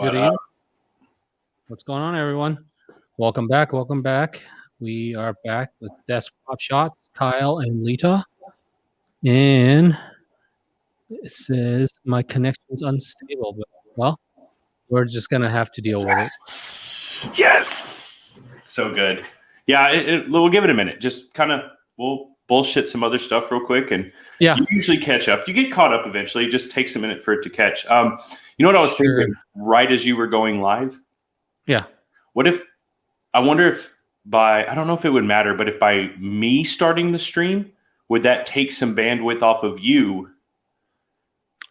Good evening. What's going on, everyone? Welcome back. Welcome back. We are back with Desktop Shots, Kyle and Lita. And it says my connection's unstable. But, well, we're just going to have to deal with it. Yes. So good. Yeah, we'll give it a minute. Just kind of, we'll bullshit some other stuff real quick. And Yeah. you usually catch up. You get caught up eventually. It just takes a minute for it to catch. You know what I was thinking right as you were going live? Yeah. I wonder if I don't know if it would matter, but if by me starting the stream, would that take some bandwidth off of you?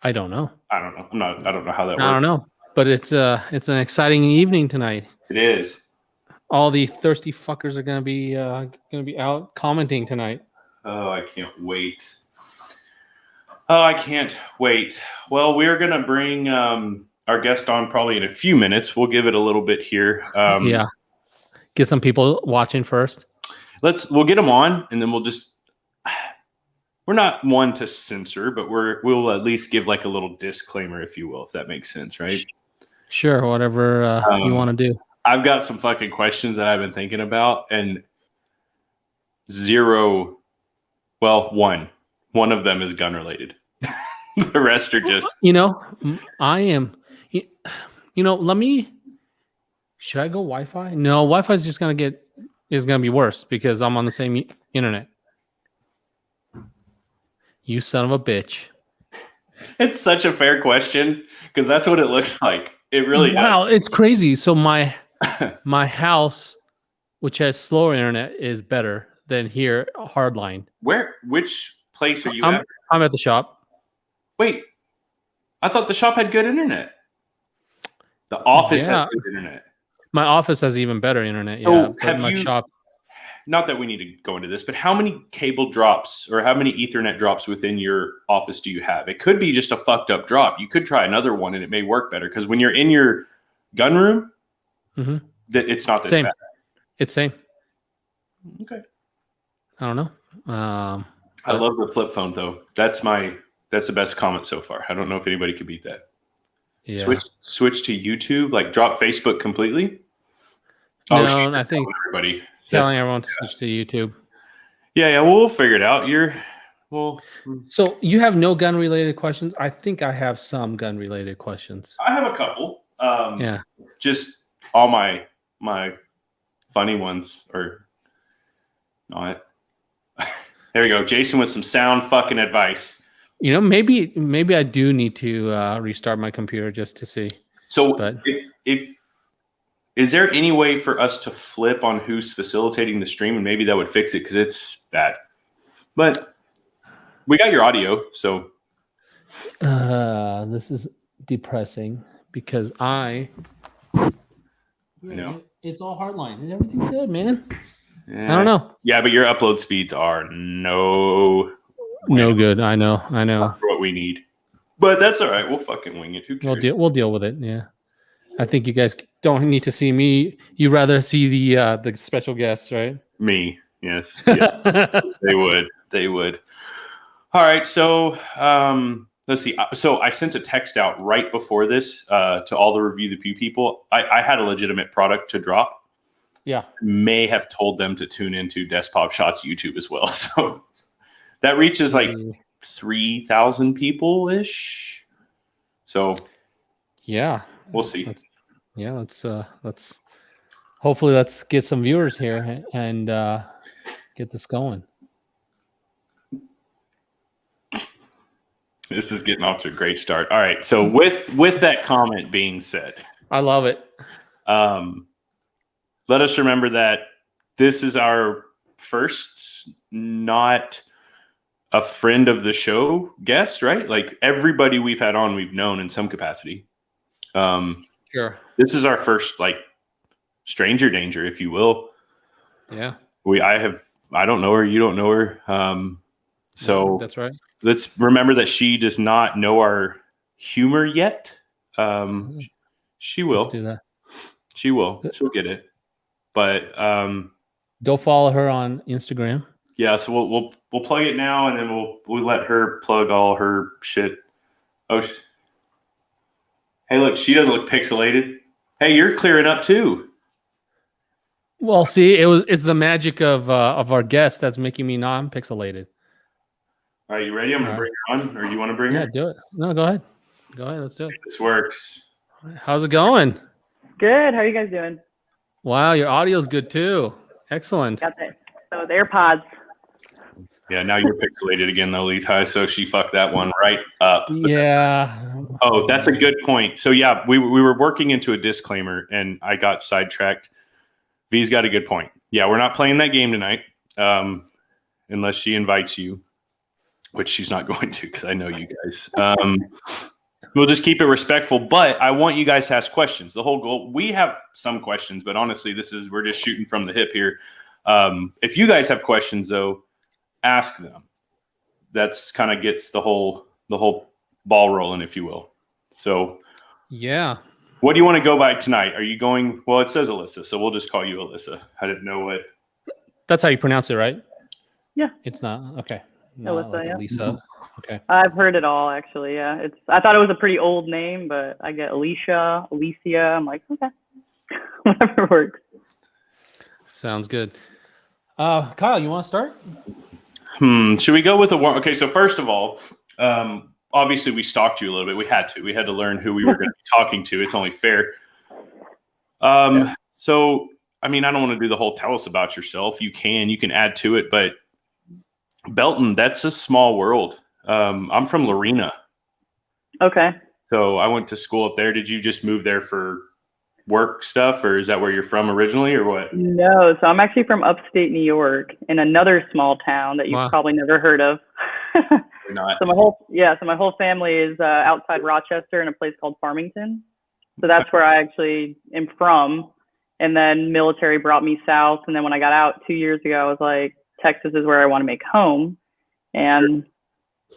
I don't know. I don't know how that works. I don't know. But it's an exciting evening tonight. It is. All the thirsty fuckers are gonna be out commenting tonight. Oh, I can't wait. Well, we're gonna bring our guest on probably in a few minutes. We'll give it a little bit here. Yeah. Get some people watching first. We'll get them on, and then we're not one to censor, but we'll at least give like a little disclaimer, if you will, if that makes sense, right? Sure, whatever you want to do. I've got some fucking questions that I've been thinking about, and one of them is gun related. The rest are just, I am, should I go Wi-Fi? No, Wi-Fi is just going to be worse because I'm on the same internet. You son of a bitch. It's such a fair question because that's what it looks like. It really does. Wow, it's crazy. So my house, which has slower internet, is better than here, hardline. Which place are you at? I'm at the shop. Wait, I thought the shop had good internet. The office has good internet. My office has even better internet. So shop. Not that we need to go into this, but how many cable drops or how many Ethernet drops within your office do you have? It could be just a fucked up drop. You could try another one and it may work better because when you're in your gun room, it's not this bad. It's same. Okay. I don't know. I love the flip phone though. That's the best comment so far. I don't know if anybody could beat that. Yeah. Switch to YouTube, like drop Facebook completely. No, I think everybody. Telling everyone to switch to YouTube. Yeah, we'll figure it out. So you have no gun-related questions? I think I have some gun-related questions. I have a couple. Yeah. Just all my funny ones are not. There we go. Jason with some sound fucking advice. Maybe I do need to restart my computer just to see. So if is there any way for us to flip on who's facilitating the stream, and maybe that would fix it because it's bad. But we got your audio, so this is depressing because I know it's all hardline. Is everything good, man? Yeah. I don't know. Yeah, but your upload speeds are no good. I know. Not for what we need, but that's all right. We'll fucking wing it. Who cares? We'll deal with it. Yeah. I think you guys don't need to see me. You rather see the special guests, right? Me, yes. They would. All right, so let's see. So I sent a text out right before this to all the Review the Pew people. I had a legitimate product to drop. Yeah. May have told them to tune into Desktop Shots YouTube as well. So that reaches like 3,000 people-ish. So yeah. We'll see. Let's hopefully let's get some viewers here and get this going. This is getting off to a great start. All right. So with that comment being said, I love it. Let us remember that this is our first not a friend of the show guest, right? Like everybody we've had on, we've known in some capacity. Sure. This is our first like stranger danger, if you will. Yeah. I don't know her. You don't know her. So that's right. Let's remember that she does not know our humor yet. She will. Let's do that. She will. She'll get it. But go follow her on Instagram. Yeah, so we'll plug it now, and then we'll let her plug all her shit. Oh, Hey, look, she doesn't look pixelated. Hey, you're clearing up too. Well, see, it's the magic of our guest that's making me non-pixelated. All right, you ready? I'm going to bring her on, or you want to bring her? Yeah, do it. No, go ahead. Go ahead. Let's do it. This works. How's it going? Good. How are you guys doing? Wow, your audio's good too. Excellent. Got the AirPods. Yeah, now you're pixelated again, though, Levi, so she fucked that one right up. Yeah. Oh, that's a good point. So, yeah, we were working into a disclaimer, and I got sidetracked. V's got a good point. Yeah, we're not playing that game tonight unless she invites you, which she's not going to because I know you guys. We'll just keep it respectful, but I want you guys to ask questions. The whole goal, we have some questions, but honestly, we're just shooting from the hip here. If you guys have questions, though, ask them. That's kind of gets the whole ball rolling, if you will. So, yeah. What do you want to go by tonight? Are you going? Well, it says Alyssa, so we'll just call you Alyssa. I didn't know what. That's how you pronounce it, right? Yeah. It's not okay. Alyssa, like yeah. Lisa. Okay. I've heard it all, actually. Yeah. I thought it was a pretty old name, but I get Alicia. I'm like, okay, whatever works. Sounds good. Kyle, you want to start? Should we go with a one? Okay, so first of all, obviously we stalked you a little bit. We had to learn who we were going to be talking to. It's only fair. So, I mean, I don't want to do the whole tell us about yourself. You can add to it, but Belton, that's a small world. I'm from Lorena. Okay. So I went to school up there. Did you just move there for work stuff, or is that where you're from originally, or what? No, so I'm actually from upstate New York in another small town that you've probably never heard of. Not. So my whole family is outside Rochester in a place called Farmington. So that's where I actually am from. And then military brought me south. And then when I got out 2 years ago, I was like, Texas is where I want to make home. And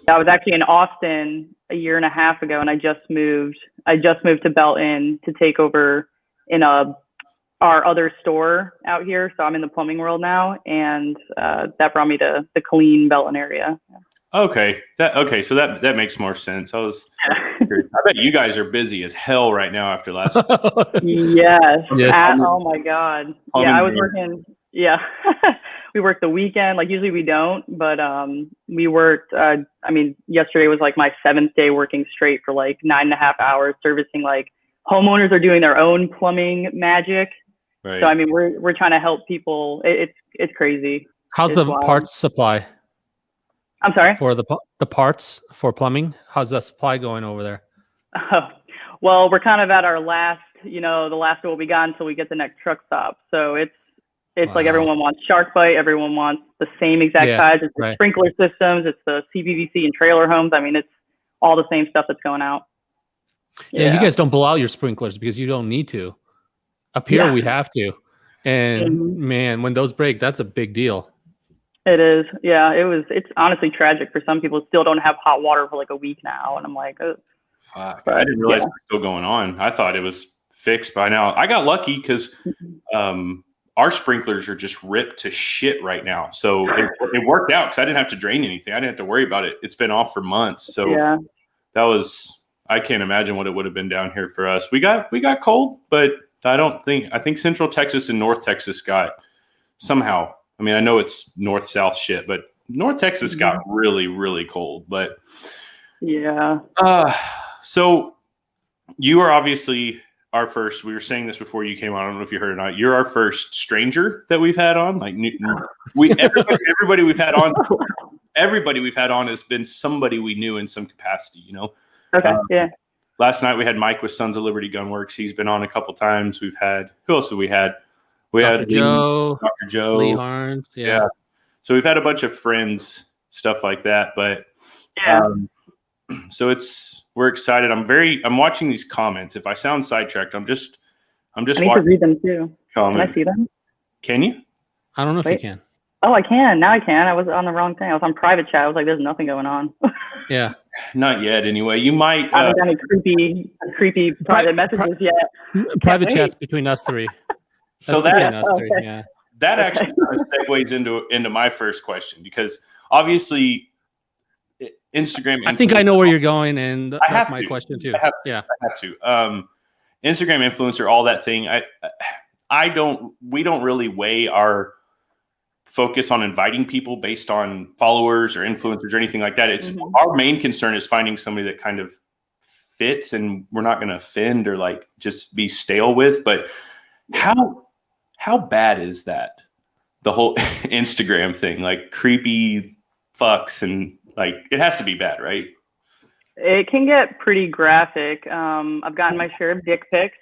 I was actually in Austin a year and a half ago, and I just moved to Belton to take over in our other store out here. So I'm in the plumbing world now, and that brought me to the Killeen, Belton area. Okay. So that makes more sense. I bet you guys are busy as hell right now after last week. Yes. Oh my God. Yeah, I was working. Yeah. We worked the weekend. Like usually we don't, but we worked, yesterday was like my 7th day working straight for like 9.5 hours servicing, like homeowners are doing their own plumbing magic. Right. So, I mean, we're trying to help people. It's crazy. How's the parts supply? I'm sorry? For the parts for plumbing, how's the supply going over there? Oh, well, we're kind of at our last, the last will be gone until we get the next truck stop. So it's like everyone wants shark bite. Everyone wants the same exact size. It's the sprinkler systems. It's the CPVC and trailer homes. I mean, it's all the same stuff that's going out. Yeah, you guys don't blow out your sprinklers because you don't need to. Up here, we have to. And man, when those break, that's a big deal. It is. Yeah, it's honestly tragic for some people. Still don't have hot water for like a week now. And I'm like, oh. Fuck. I didn't realize it was still going on. I thought it was fixed by now. I got lucky because our sprinklers are just ripped to shit right now. So it worked out because I didn't have to drain anything. I didn't have to worry about it. It's been off for months. So that was, I can't imagine what it would have been down here for us. We got cold, but I think Central Texas and North Texas got somehow, I mean, I know it's north-south shit, but North Texas got really, really cold. But yeah. So you are obviously our first. We were saying this before you came on. I don't know if you heard or not. You're our first stranger that we've had on. Like everybody we've had on. Everybody we've had on has been somebody we knew in some capacity. Okay. Yeah. Last night we had Mike with Sons of Liberty Gunworks. He's been on a couple times. We've had who else have we had? We had Dr. Joe, Lee Harns. Yeah. So we've had a bunch of friends, stuff like that. But so we're excited. I'm watching these comments. If I sound sidetracked, I'm just I need to read them too. Comments. Can I see them? Can you? I don't know if you can. Oh, I can. Now I can. I was on the wrong thing. I was on private chat. I was like, there's nothing going on. Yeah. Not yet, anyway. You might. I haven't got any creepy private messages yet. Private chats between us three. So that actually kind of segues into my first question, because obviously Instagram. I think I know where you're going, and that's my question too. I have to. Instagram influencer, all that thing. We don't really weigh our focus on inviting people based on followers or influencers or anything like that. It's our main concern is finding somebody that kind of fits and we're not going to offend or like just be stale with. But how bad is that? The whole Instagram thing, like creepy fucks, and like it has to be bad, right? It can get pretty graphic. I've gotten my share of dick pics.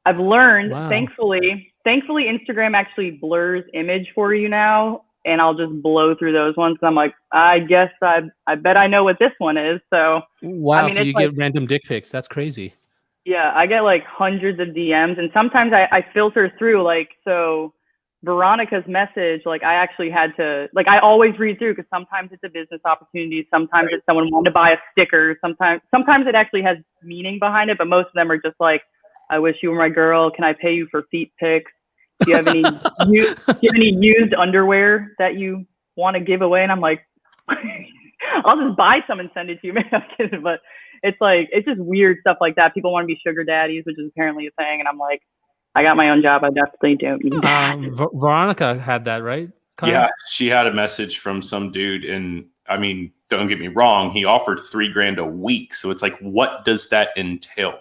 I've learned, thankfully, Instagram actually blurs image for you now, and I'll just blow through those ones. I'm like, I guess I bet I know what this one is. So wow, so you get random dick pics. That's crazy. Yeah, I get like hundreds of DMs, and sometimes I filter through, like, so Veronica's message, like I actually had to, like, I always read through because sometimes it's a business opportunity, sometimes it's someone wanting to buy a sticker, sometimes it actually has meaning behind it, but most of them are just like, I wish you were my girl. Can I pay you for feet pics? Do you have any used underwear that you want to give away? And I'm like, I'll just buy some and send it to you. Man, I'm kidding, but it's like, it's just weird stuff like that. People want to be sugar daddies, which is apparently a thing, and I'm like, I got my own job. I definitely don't need that. Veronica had that, right? Kyle? Yeah, she had a message from some dude, and I mean, don't get me wrong, he offered $3,000 a week. So it's like, what does that entail?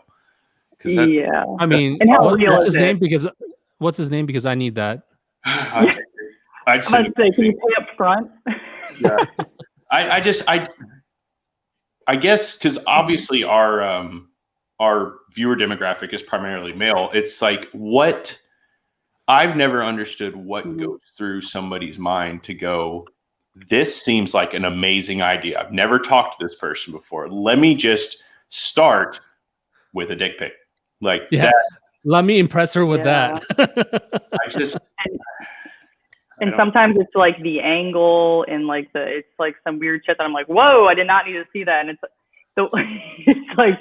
Yeah, I mean, and what's his name? What's his name? Because I need that. I'd say, can you pay up front? Yeah, I guess because obviously our viewer demographic is primarily male. It's like, what I've never understood what goes through somebody's mind to go, this seems like an amazing idea. I've never talked to this person before. Let me just start with a dick pic. Like that. Let me impress her with that. And sometimes it's like the angle and like it's like some weird shit that I'm like, whoa, I did not need to see that. And it's so it's like,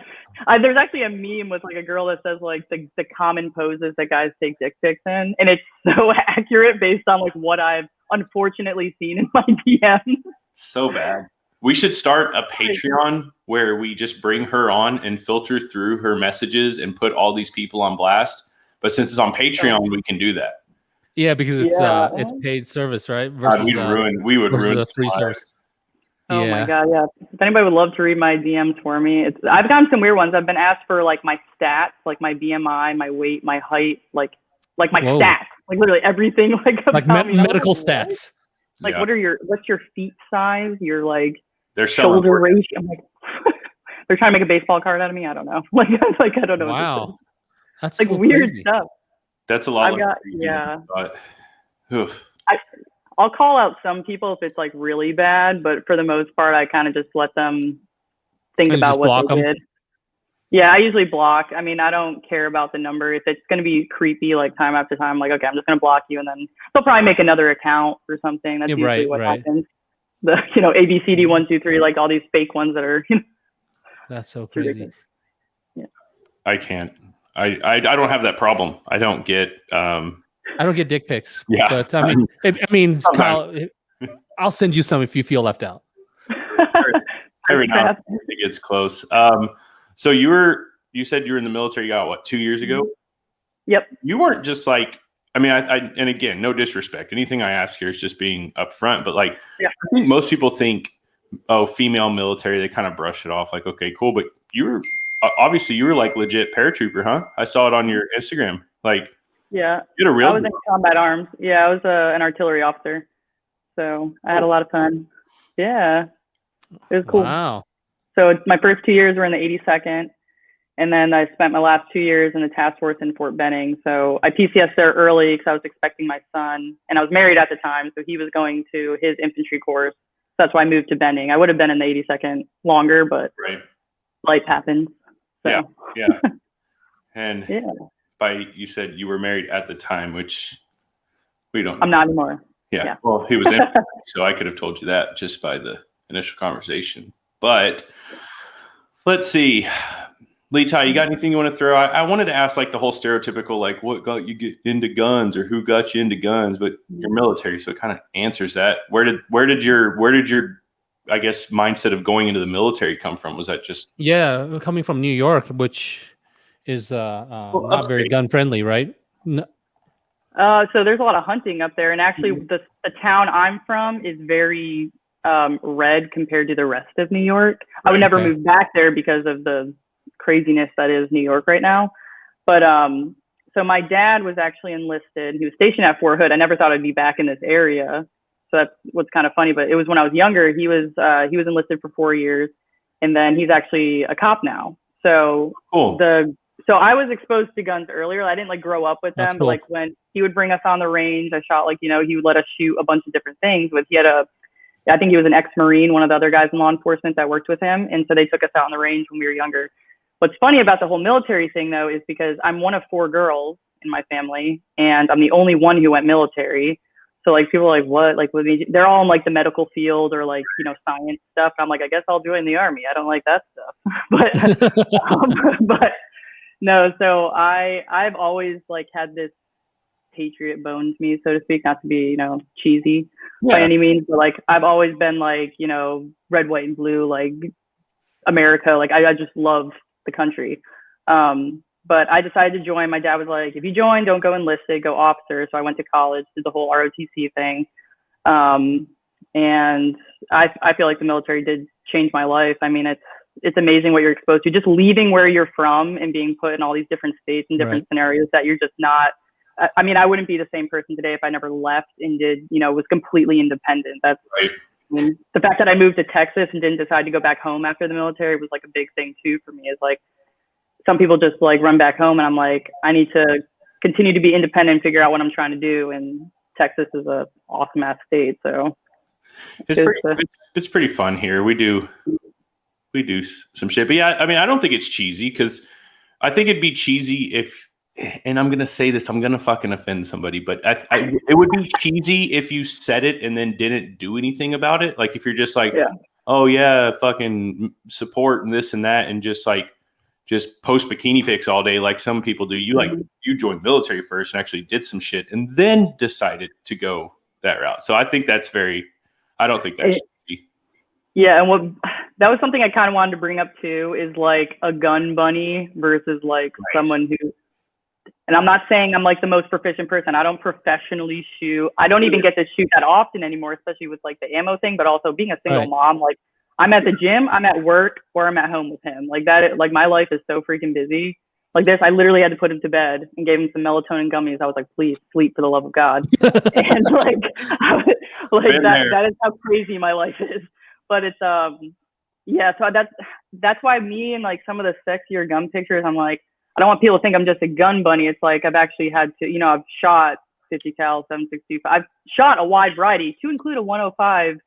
there's actually a meme with like a girl that says like the common poses that guys take dick pics in, and it's so accurate based on like what I've unfortunately seen in my DMs. So bad. We should start a Patreon where we just bring her on and filter through her messages and put all these people on blast. But since it's on Patreon, we can do that. Yeah, because it's paid service, right? Versus, we would ruin a free service. Oh my God, yeah. If anybody would love to read my DMs for me, I've gotten some weird ones. I've been asked for like my stats, like my BMI, my weight, my height, like my stats, like literally everything, like medical stats. Like what's your feet size? Your like their shoulder ratio. I'm like, they're trying to make a baseball card out of me. I don't know. Like I don't know. Wow, that's like so weird crazy. stuff. That's a lot. I'll call out some people if it's like really bad, but for the most part, I kind of just let them think about what they did. Yeah, I usually block. I mean, I don't care about the number. If it's going to be creepy, like time after time, I'm like, okay, I'm just going to block you. And then they'll probably make another account or something. That's usually what happens. The, ABCD 1, 2, 3, like all these fake ones that are, That's so crazy. Ridiculous. Yeah. I can't. I don't have that problem. I don't get dick pics. Yeah. But I mean, Kyle, I'll send you some if you feel left out. Every now and then it gets close. So you said you were in the military, you got what, 2 years ago? Yep. You weren't just like, I mean, and again, no disrespect. Anything I ask here is just being upfront, but like, I think most people think, oh, female military, they kind of brush it off like, okay, cool. But you were like legit paratrooper, huh? I saw it on your Instagram. Like, yeah, you had a real I was in combat arms. Yeah, I was an artillery officer. So I had a lot of fun. Yeah, it was cool. Wow. So my first 2 years were in the 82nd. And then I spent my last 2 years in the task force in Fort Benning. So I PCS there early because I was expecting my son. And I was married at the time. So he was going to his infantry course. So that's why I moved to Benning. I would have been in the 82nd longer, but life happens. So. Yeah. And you said you were married at the time, which we don't know. I'm not anymore. Yeah. Well, he was in, so I could have told you that just by the initial conversation. But let's see. Leetai, you got anything you want to throw? I wanted to ask like the whole stereotypical, like what got you get into guns or who got you into guns, but you're military, so it kind of answers that. Where did your I guess, mindset of going into the military come from? Was that just coming from New York, which is not very upstate. gun friendly, right? So there's a lot of hunting up there, and actually, the town I'm from is very red compared to the rest of New York. I would never move back there because of the craziness that is New York right now. But so my dad was actually enlisted. He was stationed at Fort Hood. I never thought I'd be back in this area. So that's what's kind of funny. But it was when I was younger. He was enlisted for 4 years, and then he's actually a cop now. So cool. So I was exposed to guns earlier. I didn't like grow up with them, but like when he would bring us on the range, I shot he would let us shoot a bunch of different things. But I think he was an ex-Marine, one of the other guys in law enforcement that worked with him. And so they took us out on the range when we were younger. What's funny about the whole military thing though, is because I'm one of 4 girls in my family and I'm the only one who went military. So like people are like, what? Like, they're all in like the medical field or like, science stuff. I'm like, I guess I'll join the army. I don't like that stuff. But no, so I've always like had this patriot bone to me, so to speak, not to be, cheesy by any means, but like I've always been like, red, white, and blue, like America. Like I just love the country. But I decided to join. My dad was like, if you join, don't go enlisted, go officer. So I went to college, did the whole ROTC thing. And I feel like the military did change my life. I mean, it's amazing what you're exposed to. Just leaving where you're from and being put in all these different states and different scenarios that you're just not. I mean, I wouldn't be the same person today if I never left and was completely independent. That's right. I mean, the fact that I moved to Texas and didn't decide to go back home after the military was like a big thing too for me. Is like some people just like run back home, and I'm like, I need to continue to be independent and figure out what I'm trying to do. And Texas is a awesome ass state, so it's pretty fun here. We do some shit, but yeah, I mean, I don't think it's cheesy because I think it'd be cheesy if, and I'm gonna say this, I'm gonna fucking offend somebody, but it would be cheesy if you said it and then didn't do anything about it. Like if you're just like, oh yeah, fucking support and this and that, and just post bikini pics all day like some people do. You joined military first and actually did some shit and then decided to go that route. So I think I don't think that's cheesy. Yeah, and that was something I kind of wanted to bring up too, is like a gun bunny versus like someone who, and I'm not saying I'm like the most proficient person. I don't professionally shoot. I don't even get to shoot that often anymore, especially with like the ammo thing, but also being a single mom, like I'm at the gym, I'm at work, or I'm at home with him. Like that, like my life is so freaking busy. Like this, I literally had to put him to bed and gave him some melatonin gummies. I was like, please sleep for the love of God. And that is how crazy my life is. But it's so that's why me and like some of the sexier gun pictures, I'm like, I don't want people to think I'm just a gun bunny. It's like I've actually had to, I've shot 50 cal, 7.62. I've shot a wide variety to include a 105,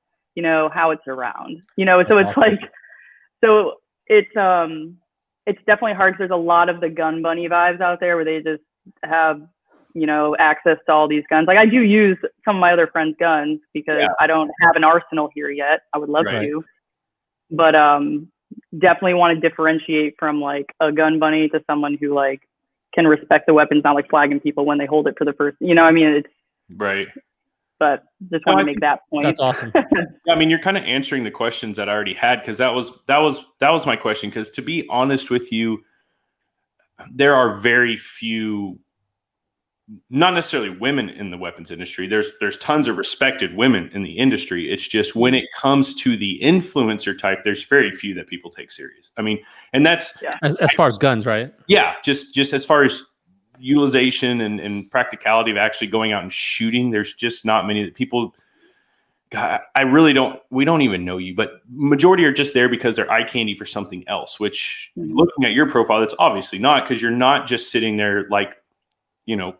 howitzer round. So it's like, so it's definitely hard because there's a lot of the gun bunny vibes out there where they just have, access to all these guns. Like I do use some of my other friends' guns because I don't have an arsenal here yet. I would love to, but definitely want to differentiate from like a gun bunny to someone who like can respect the weapons, not like flagging people when they hold it for the first. I mean, it's right. But just want to make that point. That's awesome. I mean, you're kind of answering the questions that I already had because that was my question. Because to be honest with you, there are very few, not necessarily women in the weapons industry. There's tons of respected women in the industry. It's just when it comes to the influencer type, there's very few that people take serious. I mean, and that's as far as guns, right? Yeah, just as far as utilization and practicality of actually going out and shooting, there's just not many that people. God, we don't even know you, but majority are just there because they're eye candy for something else. Which looking at your profile, that's obviously not, because you're not just sitting there like,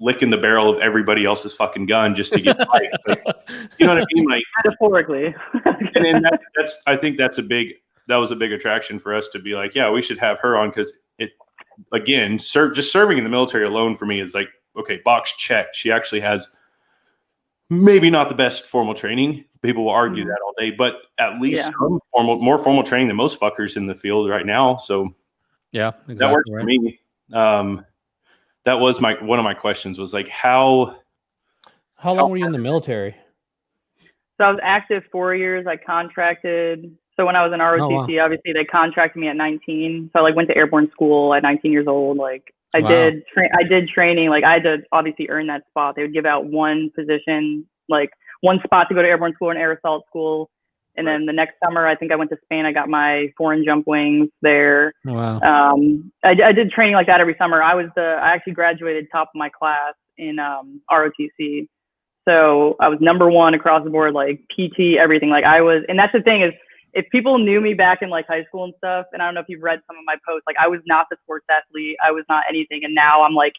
licking the barrel of everybody else's fucking gun just to get fight. Like, you know what I mean? Like metaphorically. and that's I think that was a big attraction for us to be like, yeah, we should have her on, because it, again, just serving in the military alone for me is like, okay, box check. She actually has maybe not the best formal training. People will argue that all day, but at least some more formal training than most fuckers in the field right now. So yeah, exactly, that works for me. That was one of my questions was like, how long were you in the military? So I was active 4 years. I contracted. So when I was in ROTC, obviously they contracted me at 19. So I like went to airborne school at 19 years old. Like I did training. Like I had to obviously earn that spot. They would give out one position, like one spot to go to airborne school and air assault school. And then the next summer, I think I went to Spain. I got my foreign jump wings there. Wow. I did training like that every summer. I actually graduated top of my class in ROTC. So I was number one across the board, like PT, everything. Like I was, and that's the thing is, if people knew me back in like high school and stuff, and I don't know if you've read some of my posts, like I was not the sports athlete. I was not anything. And now I'm like,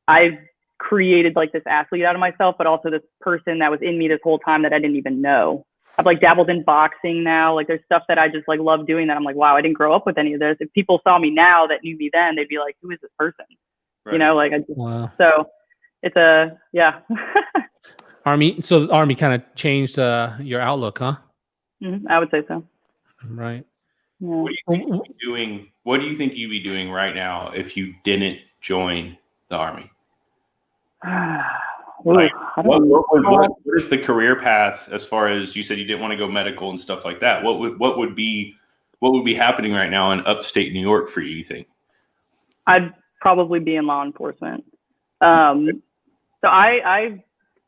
I've created like this athlete out of myself, but also this person that was in me this whole time that I didn't even know. I've like dabbled in boxing now. Like there's stuff that I just like love doing that I'm like, wow, I didn't grow up with any of this. If people saw me now that knew me then, they'd be like, who is this person? Right. You know, like I just, so it's yeah. So the Army kind of changed your outlook, huh? I would say so. Right. Yeah. What do you think you'd be doing right now if you didn't join the Army? Like, what is the career path as far as you said you didn't want to go medical and stuff like that? What would be happening right now in upstate New York for you? You think? I'd probably be in law enforcement. So I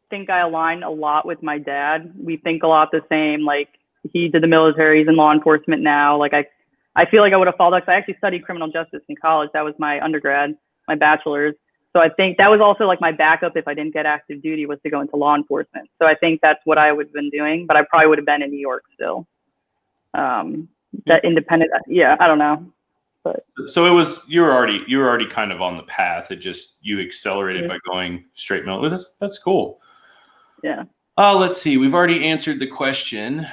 think I align a lot with my dad. We think a lot the same. Like he did the military, he's in law enforcement now. Like I feel like I would have followed. I actually studied criminal justice in college. That was my undergrad, my bachelor's. So I think that was also like my backup if I didn't get active duty was to go into law enforcement. So I think that's what I would have been doing, but I probably would have been in New York still. That independent, yeah, I don't know. But so you were already kind of on the path. It just you accelerated by going straight military. That's cool. Yeah. Let's see. We've already answered the question.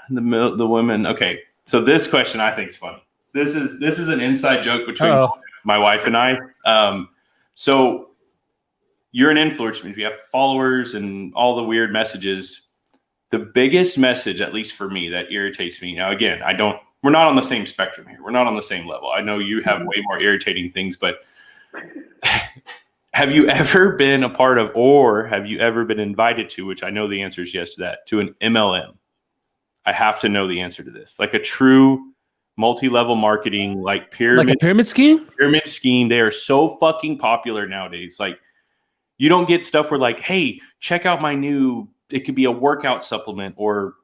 The women. Okay. So this question I think is funny. This is an inside joke between my wife and I. So you're an influencer. If you have followers and all the weird messages, the biggest message, at least for me, that irritates me. Now, again, we're not on the same spectrum here. We're not on the same level. I know you have way more irritating things, but have you ever been a part of, or have you ever been invited to, which I know the answer is yes to that, to an MLM? I have to know the answer to this. Like a true multi-level marketing, like a pyramid scheme. They are so fucking popular nowadays. Like you don't get stuff where like, hey, check out my new. It could be a workout supplement or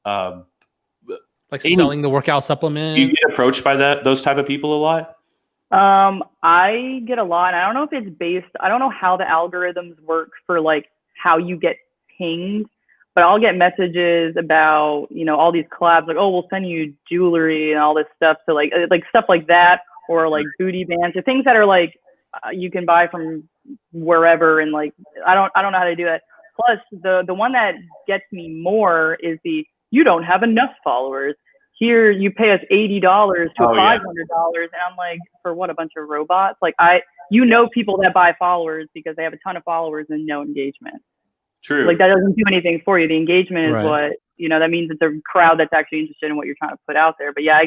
like selling the workout supplement. Do you get approached by those type of people a lot? I get a lot. I don't know if it's based. I don't know how the algorithms work for like how you get pinged. But I'll get messages about, all these collabs, like, oh, we'll send you jewelry and all this stuff. So like stuff like that, or like booty bands, or things that are like you can buy from wherever. And like I don't know how to do that. Plus, the one that gets me more is you don't have enough followers. Here, you pay us $80 to $500, and I'm like, for what? A bunch of robots? Like people that buy followers because they have a ton of followers and no engagement. True. Like that doesn't do anything for you. The engagement is what, that means it's a crowd that's actually interested in what you're trying to put out there. But yeah, I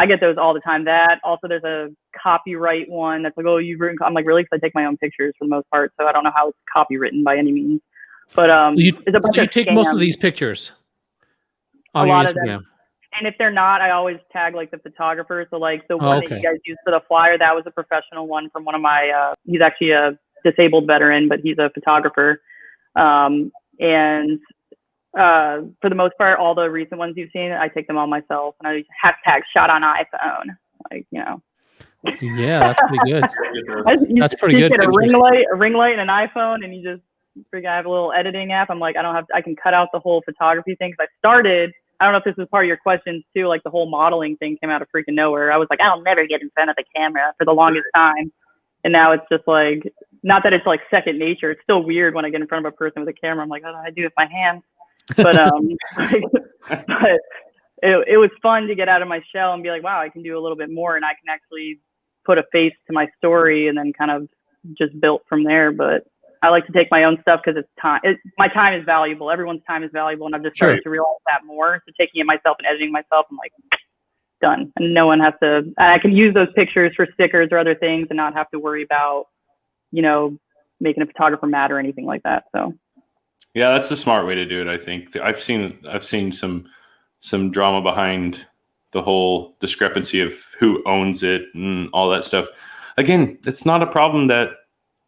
get those all the time. That also there's a copyright one that's like, oh, you've written, I'm like, really? Cause I take my own pictures for the most part. So I don't know how it's copywritten by any means, but, you take scams. Most of these pictures on your Instagram. Them. And if they're not, I always tag like the photographer. So like the one that you guys used for the flyer, that was a professional one from one of my, he's actually a disabled veteran, but he's a photographer. And for the most part, all the recent ones you've seen, I take them all myself, and I hashtag shot on iPhone, like Yeah, that's pretty good. That's pretty good. You get a ring light, and an iPhone, and you just I have a little editing app. I'm like, I can cut out the whole photography thing because I don't know if this was part of your questions too. Like the whole modeling thing came out of freaking nowhere. I was like, I'll never get in front of the camera for the longest time. And now it's just like, not that it's like second nature. It's still weird when I get in front of a person with a camera. I'm like, oh, I do it with my hands. But but it was fun to get out of my shell and be like, wow, I can do a little bit more, and I can actually put a face to my story, and then kind of just built from there. But I like to take my own stuff because it's time. My time is valuable. Everyone's time is valuable, and I've just started to realize that more. So taking it myself and editing myself, I'm like, done. And no one has to. I can use those pictures for stickers or other things, and not have to worry about, making a photographer mad or anything like that. So. Yeah, that's the smart way to do it. I think I've seen some drama behind the whole discrepancy of who owns it and all that stuff. Again, it's not a problem that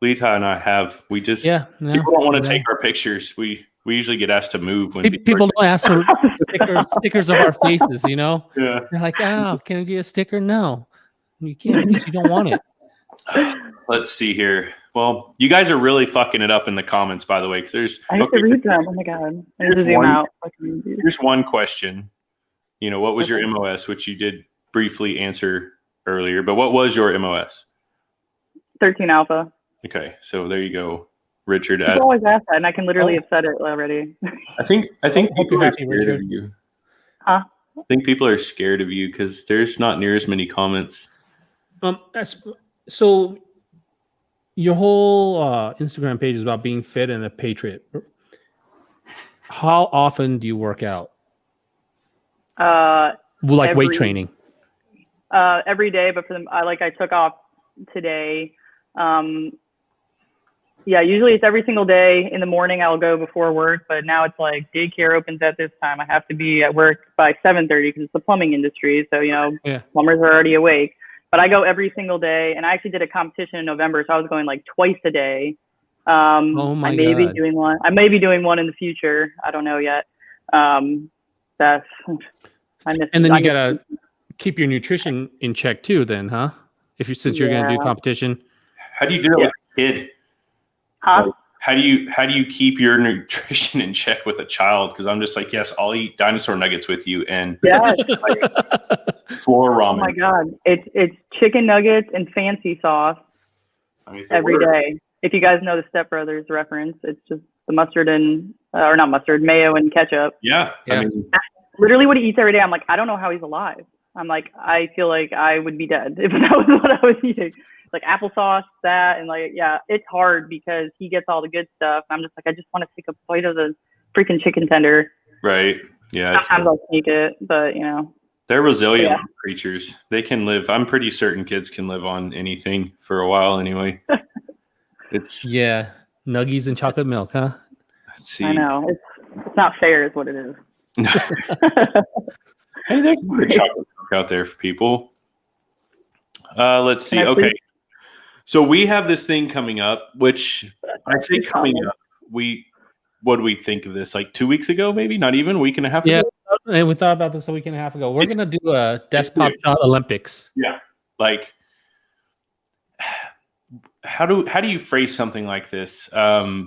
Lita and I have. We just people don't want to take our pictures. We usually get asked to move when people don't ask for stickers of our faces. You know, Yeah. They're like, "Oh, can I get a sticker?" No, you can't because you don't want it. Let's see here. Well, you guys are really fucking it up in the comments, by the way. Because I have to read them. Oh my god! I need to zoom out. Here's one question. You know, what was your MOS, which you did briefly answer earlier, but what was your MOS? 13 Alpha. Okay, so there you go, Richard. People always ask that, and I can literally have said it already. I think people are scared Richard. of you. Huh? I think people are scared of you because there's not near as many comments. So your whole Instagram page is about being fit and a patriot. How often do you work out? Weight training. Every day, but for them, I took off today. Yeah, usually it's every single day. In the morning, I'll go before work, but now it's like daycare opens at this time. I have to be at work by 7:30 because it's the plumbing industry. So, plumbers are already awake. But I go every single day, and I actually did a competition in November, so I was going like twice a day. I may be doing one. I may be doing one in the future. I don't know yet. And then you gotta keep your nutrition in check too, then, huh? Since you're gonna do competition. How do you do it with a kid? Huh? How do you keep your nutrition in check with a child? Because I'm just like, yes, I'll eat dinosaur nuggets with you and floor ramen. Oh my god, it's chicken nuggets and fancy sauce every day. If you guys know the Step Brothers reference, it's just the mustard and or not mustard, mayo and ketchup. Yeah. I mean, literally what he eats every day. I'm like, I don't know how he's alive. I'm like, I feel like I would be dead if that was what I was eating. Like applesauce, that, and it's hard because he gets all the good stuff. I'm just like, I just want to take a bite of the freaking chicken tender. Right. Yeah. Sometimes I'll sneak it, but they're resilient creatures. They can live. I'm pretty certain kids can live on anything for a while anyway. It's nuggies and chocolate milk, huh? Let's see. I know it's not fair, is what it is. Hey, there's chocolate milk out there for people. Let's see. Okay. So we have this thing coming up, which I say coming up. What do we think of this? Like 2 weeks ago, maybe? Not even a week and a half ago? Yeah, we thought about this a week and a half ago. We're going to do a Desk Pop Shot Olympics. Yeah. Like, how do you phrase something like this?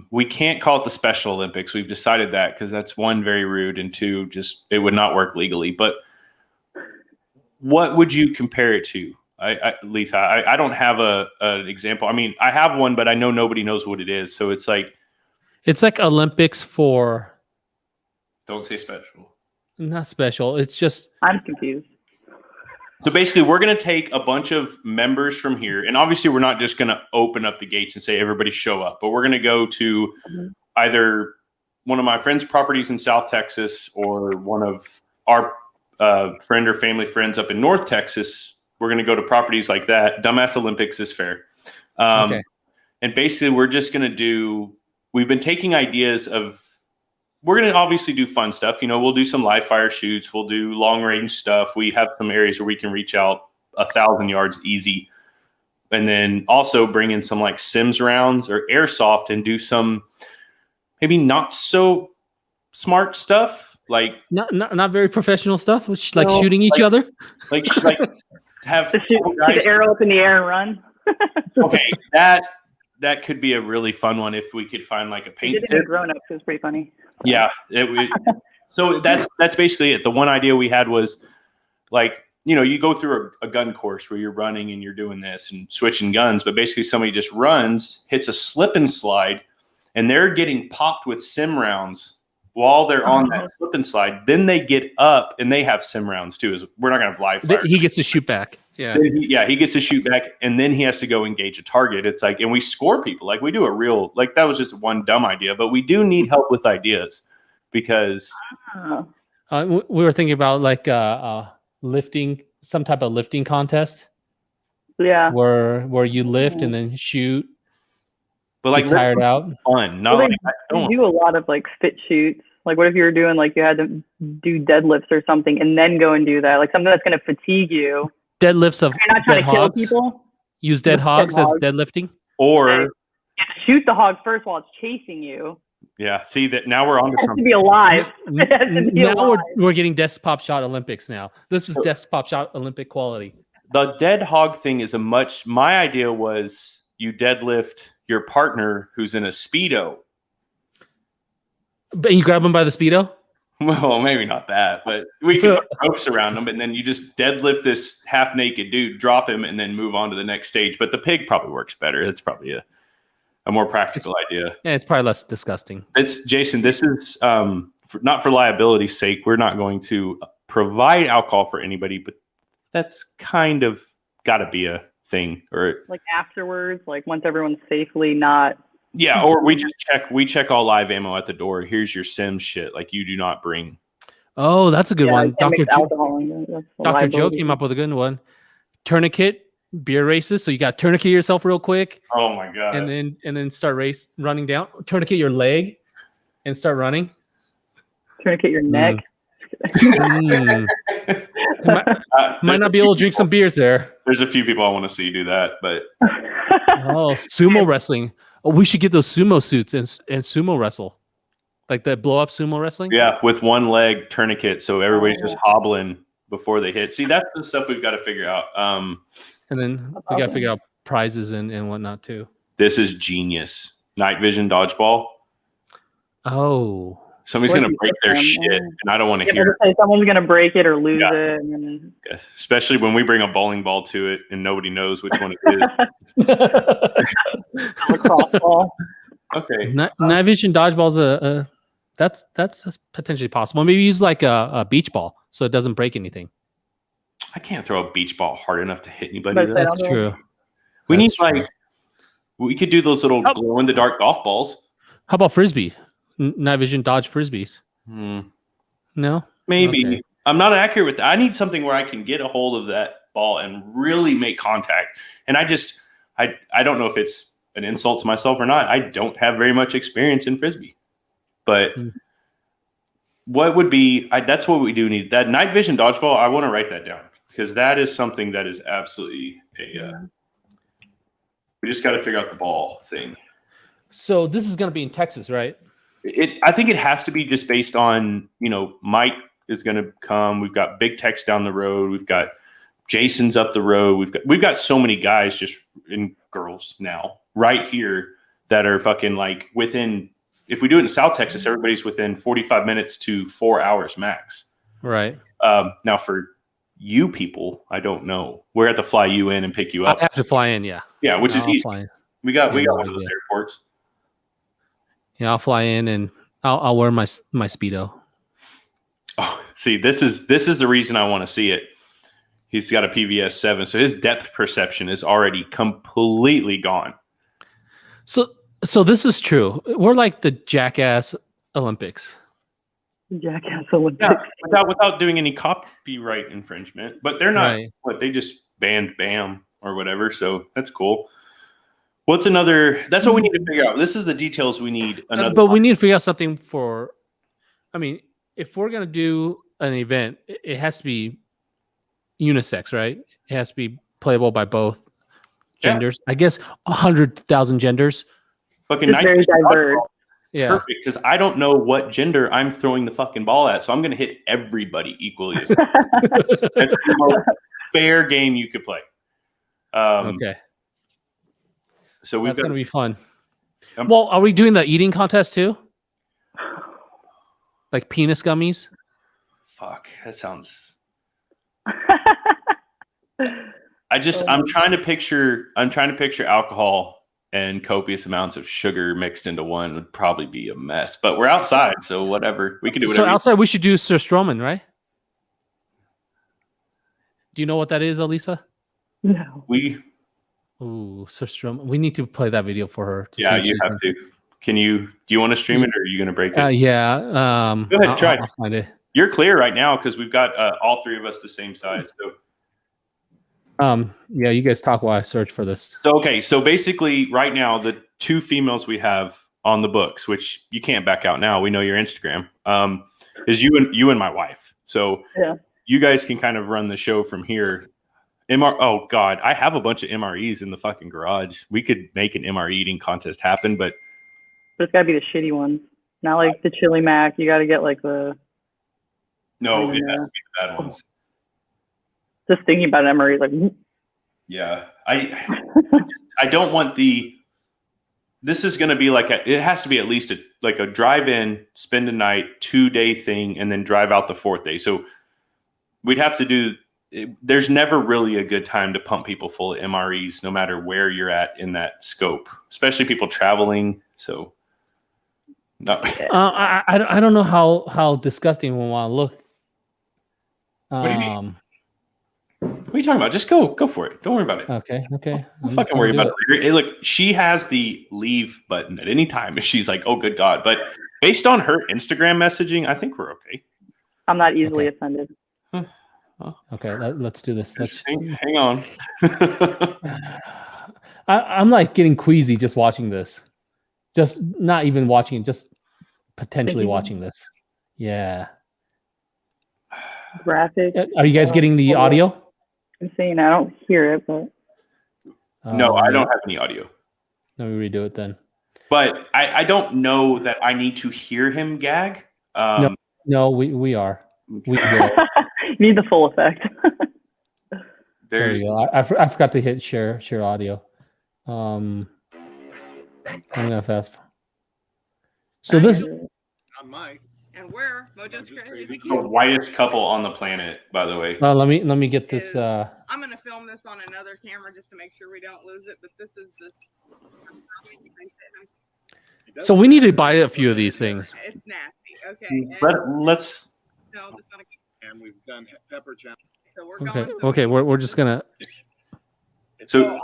We can't call it the Special Olympics. We've decided that because that's one, very rude, and two, just it would not work legally. But what would you compare it to? Lita, I don't have an example. I mean, I have one, but I know nobody knows what it is. So it's like Olympics for. Don't say special. Not special. It's just. I'm confused. So basically, we're going to take a bunch of members from here, and obviously, we're not just going to open up the gates and say everybody show up, but we're going to go to either one of my friends' properties in South Texas or one of our friend or family friends up in North Texas. We're going to go to properties like that. Dumbass Olympics is fair. And basically, we're just going to we've been taking ideas of, we're going to obviously do fun stuff. We'll do some live fire shoots. We'll do long range stuff. We have some areas where we can reach out 1,000 yards easy. And then also bring in some like Sims rounds or airsoft and do some maybe not so smart stuff. Like not very professional stuff, which like shooting each other. Like have shoot the arrow up in the air and run. Okay, that could be a really fun one if we could find like a paint. We did it in grown-ups. It was pretty funny. Yeah, so that's basically it. The one idea we had was like, you go through a gun course where you're running and you're doing this and switching guns, but basically somebody just runs, hits a slip and slide, and they're getting popped with sim rounds while they're on that slip and slide. Then they get up and they have sim rounds too. We're not going to have live fire. He gets to shoot back. Yeah. He gets to shoot back, and then he has to go engage a target. It's like, and we score people. Like we do a real, like that was just one dumb idea, but we do need help with ideas because we were thinking about like lifting, some type of lifting contest. Yeah. Where you lift and then shoot. But like, Get tired out. fun. Not Well, like I they don't. do a lot of like fit shoots. Like, what if you were doing like you had to do deadlifts or something, and then go and do that, like something that's going to fatigue you. Deadlifts of You're not trying dead to kill hogs. people. Use dead Dead hogs as hogs. deadlifting. Or Shoot the hog first while it's chasing you. yeah, see that now we're on to It has to something. be alive. It has to be Now alive. we're getting Death Pop Shot Olympics now. This is So- Death Pop Shot Olympic quality. The dead hog thing is my idea was you deadlift your partner who's in a Speedo. But you grab him by the Speedo? Well, maybe not that, but we can put ropes around him, and then you just deadlift this half-naked dude, drop him, and then move on to the next stage. But the pig probably works better. It's probably a more practical idea. Yeah, it's probably less disgusting. It's Jason. This is not for liability's sake. We're not going to provide alcohol for anybody, but that's kind of got to be a thing, or Like afterwards, like once everyone's safely not. yeah, or we check all live ammo at the door. Here's your sim shit. Like you do not bring. Oh, that's a good one. can't mix Dr. Joe, alcohol in it. That's a Dr. Joe liability. came up with a good one. Tourniquet beer races. So you got tourniquet yourself real quick, Oh my god! and then start running down. Tourniquet your leg, and start running. Tourniquet your neck. Mm. Might not be able to drink some beers there. There's a few people I want to see do that, but Oh, sumo wrestling. Oh, we should get those sumo suits and sumo wrestle, like the blow up sumo wrestling. yeah, with one leg tourniquet, so everybody's just hobbling before they hit. See, that's the stuff we've got to figure out. And then we got to figure out prizes and whatnot too. This is genius. Night vision dodgeball. Oh, Somebody's Where going do to you break put their them? shit, and I don't want to Yeah, hear but someone's gonna break it or lose Yeah. it. And then... it, especially when we bring a bowling ball to it and nobody knows which one it is. lacrosse ball. Okay. night vision dodgeball's that's potentially possible. Maybe use like a beach ball so it doesn't break anything. I can't throw a beach ball hard enough to hit anybody. But though. That's know. true. We need That's true. like we could do those little Oh. glow in the dark golf balls. How about frisbee? Night vision dodge frisbees. No, Maybe. Okay. I'm not accurate with that. I need something where I can get a hold of that ball and really make contact. And I don't know if it's an insult to myself or not. I don't have very much experience in frisbee. But what would be that's what we do need. That night vision dodgeball, I want to write that down because that is something that is absolutely we just got to figure out the ball thing. So this is going to be in Texas, right? I think it has to be just based on, Mike is going to come. We've got Big Tex down the road. We've got Jason's up the road. We've got so many guys and girls now right here that are fucking like within, if we do it in South Texas, everybody's within 45 minutes to 4 hours max. Right. Now for you people, I don't know. We're going to have to fly you in and pick you up. I have to fly in, yeah. Yeah, which is I'll easy. fly in. We got Yeah, one of those yeah. airports. Yeah, I'll fly in and I'll wear my Speedo. Oh, see, this is the reason I want to see it. He's got a PVS 7, so his depth perception is already completely gone. So this is true. We're like the Jackass Olympics. Jackass Olympics. Yeah, without doing any copyright infringement. But they're not they just banned BAM or whatever, so that's cool. What's another? That's what we need to figure out. This is the details we need. But we need to figure out something for. I mean, if we're gonna do an event, it has to be unisex, right? It has to be playable by both genders. I guess 100,000 genders. Fucking It's very diverse. Yeah. Perfect, because I don't know what gender I'm throwing the fucking ball at, so I'm going to hit everybody equally. That's the most fair game you could play. Okay. So That's going to be fun. Um, Well, are we doing the eating contest too? Like penis gummies? Fuck, that sounds. I'm trying to picture alcohol and copious amounts of sugar mixed into one would probably be a mess. But we're outside, so whatever. We can do whatever. So outside, we should do Sir Stroman, right? Do you know what that is, Alyssa? No. Ooh, Sir Stroman. We need to play that video for her. Yeah, you have to. Do you want to stream it, or are you going to break it? Yeah. Go ahead, try it. I'll find it. You're clear right now because we've got all three of us the same size. So. Yeah, you guys talk while I search for this. So okay, so basically right now two females we have on the books, which you can't back out now. We know your Instagram. Is you and my wife. So you guys can kind of run the show from here. Oh God, I have a bunch of MREs in the fucking garage. We could make an MRE eating contest happen, but it's gotta be the shitty ones, not like the chili mac. You gotta get like the. No, it has to be the bad ones. Just thinking about MRE is like. Yeah, I don't want the. This is going to be like it has to be at least a drive-in, spend a night, 2-day thing, and then drive out the 4th day. So we'd have to do. There's never really a good time to pump people full of MREs, no matter where you're at in that scope, especially people traveling. So, no. I don't know how disgusting we want to look. What do you mean? What are you talking about? Just go for it. Don't worry about it. Okay. Don't fucking worry about it. Hey, look, she has the leave button at any time if she's like, oh, good God. But based on her Instagram messaging, I think we're okay. I'm not easily offended. Okay, let's do this. Hang on. I'm like getting queasy just watching this. Just not even watching, just potentially watching this. Yeah. Graphic. Are you guys getting the audio? I'm saying I don't hear it, but. No, I don't have any audio. Let me redo it then. But I don't know that I need to hear him gag. No, we are. We will. You need the full effect. There you go. I forgot to hit share audio. I'm gonna fast. So this. On Mike. And we're Mojo's Crazy. The whitest couple on the planet, by the way. Let me get this. I'm gonna film this on another camera just to make sure we don't lose it. But this is this. So we need to buy a few of these things. It's nasty. Okay. Let's. No, that's not a. And we've done pepper challenge. So we're going. Okay. We're just gonna. So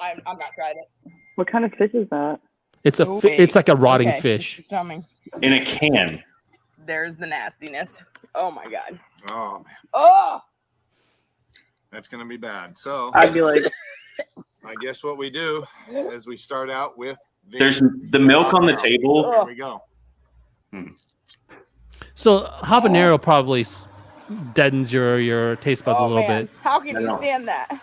I'm not trying it. What kind of fish is that? It's it's like a rotting fish. It's coming. In a can. There's the nastiness. Oh my God. Oh man. Oh. That's gonna be bad. So I'd be like. I guess what we do is we start out with. There's the milk on the table. There we go. So habanero probably deadens your taste buds a little bit. How can you stand that?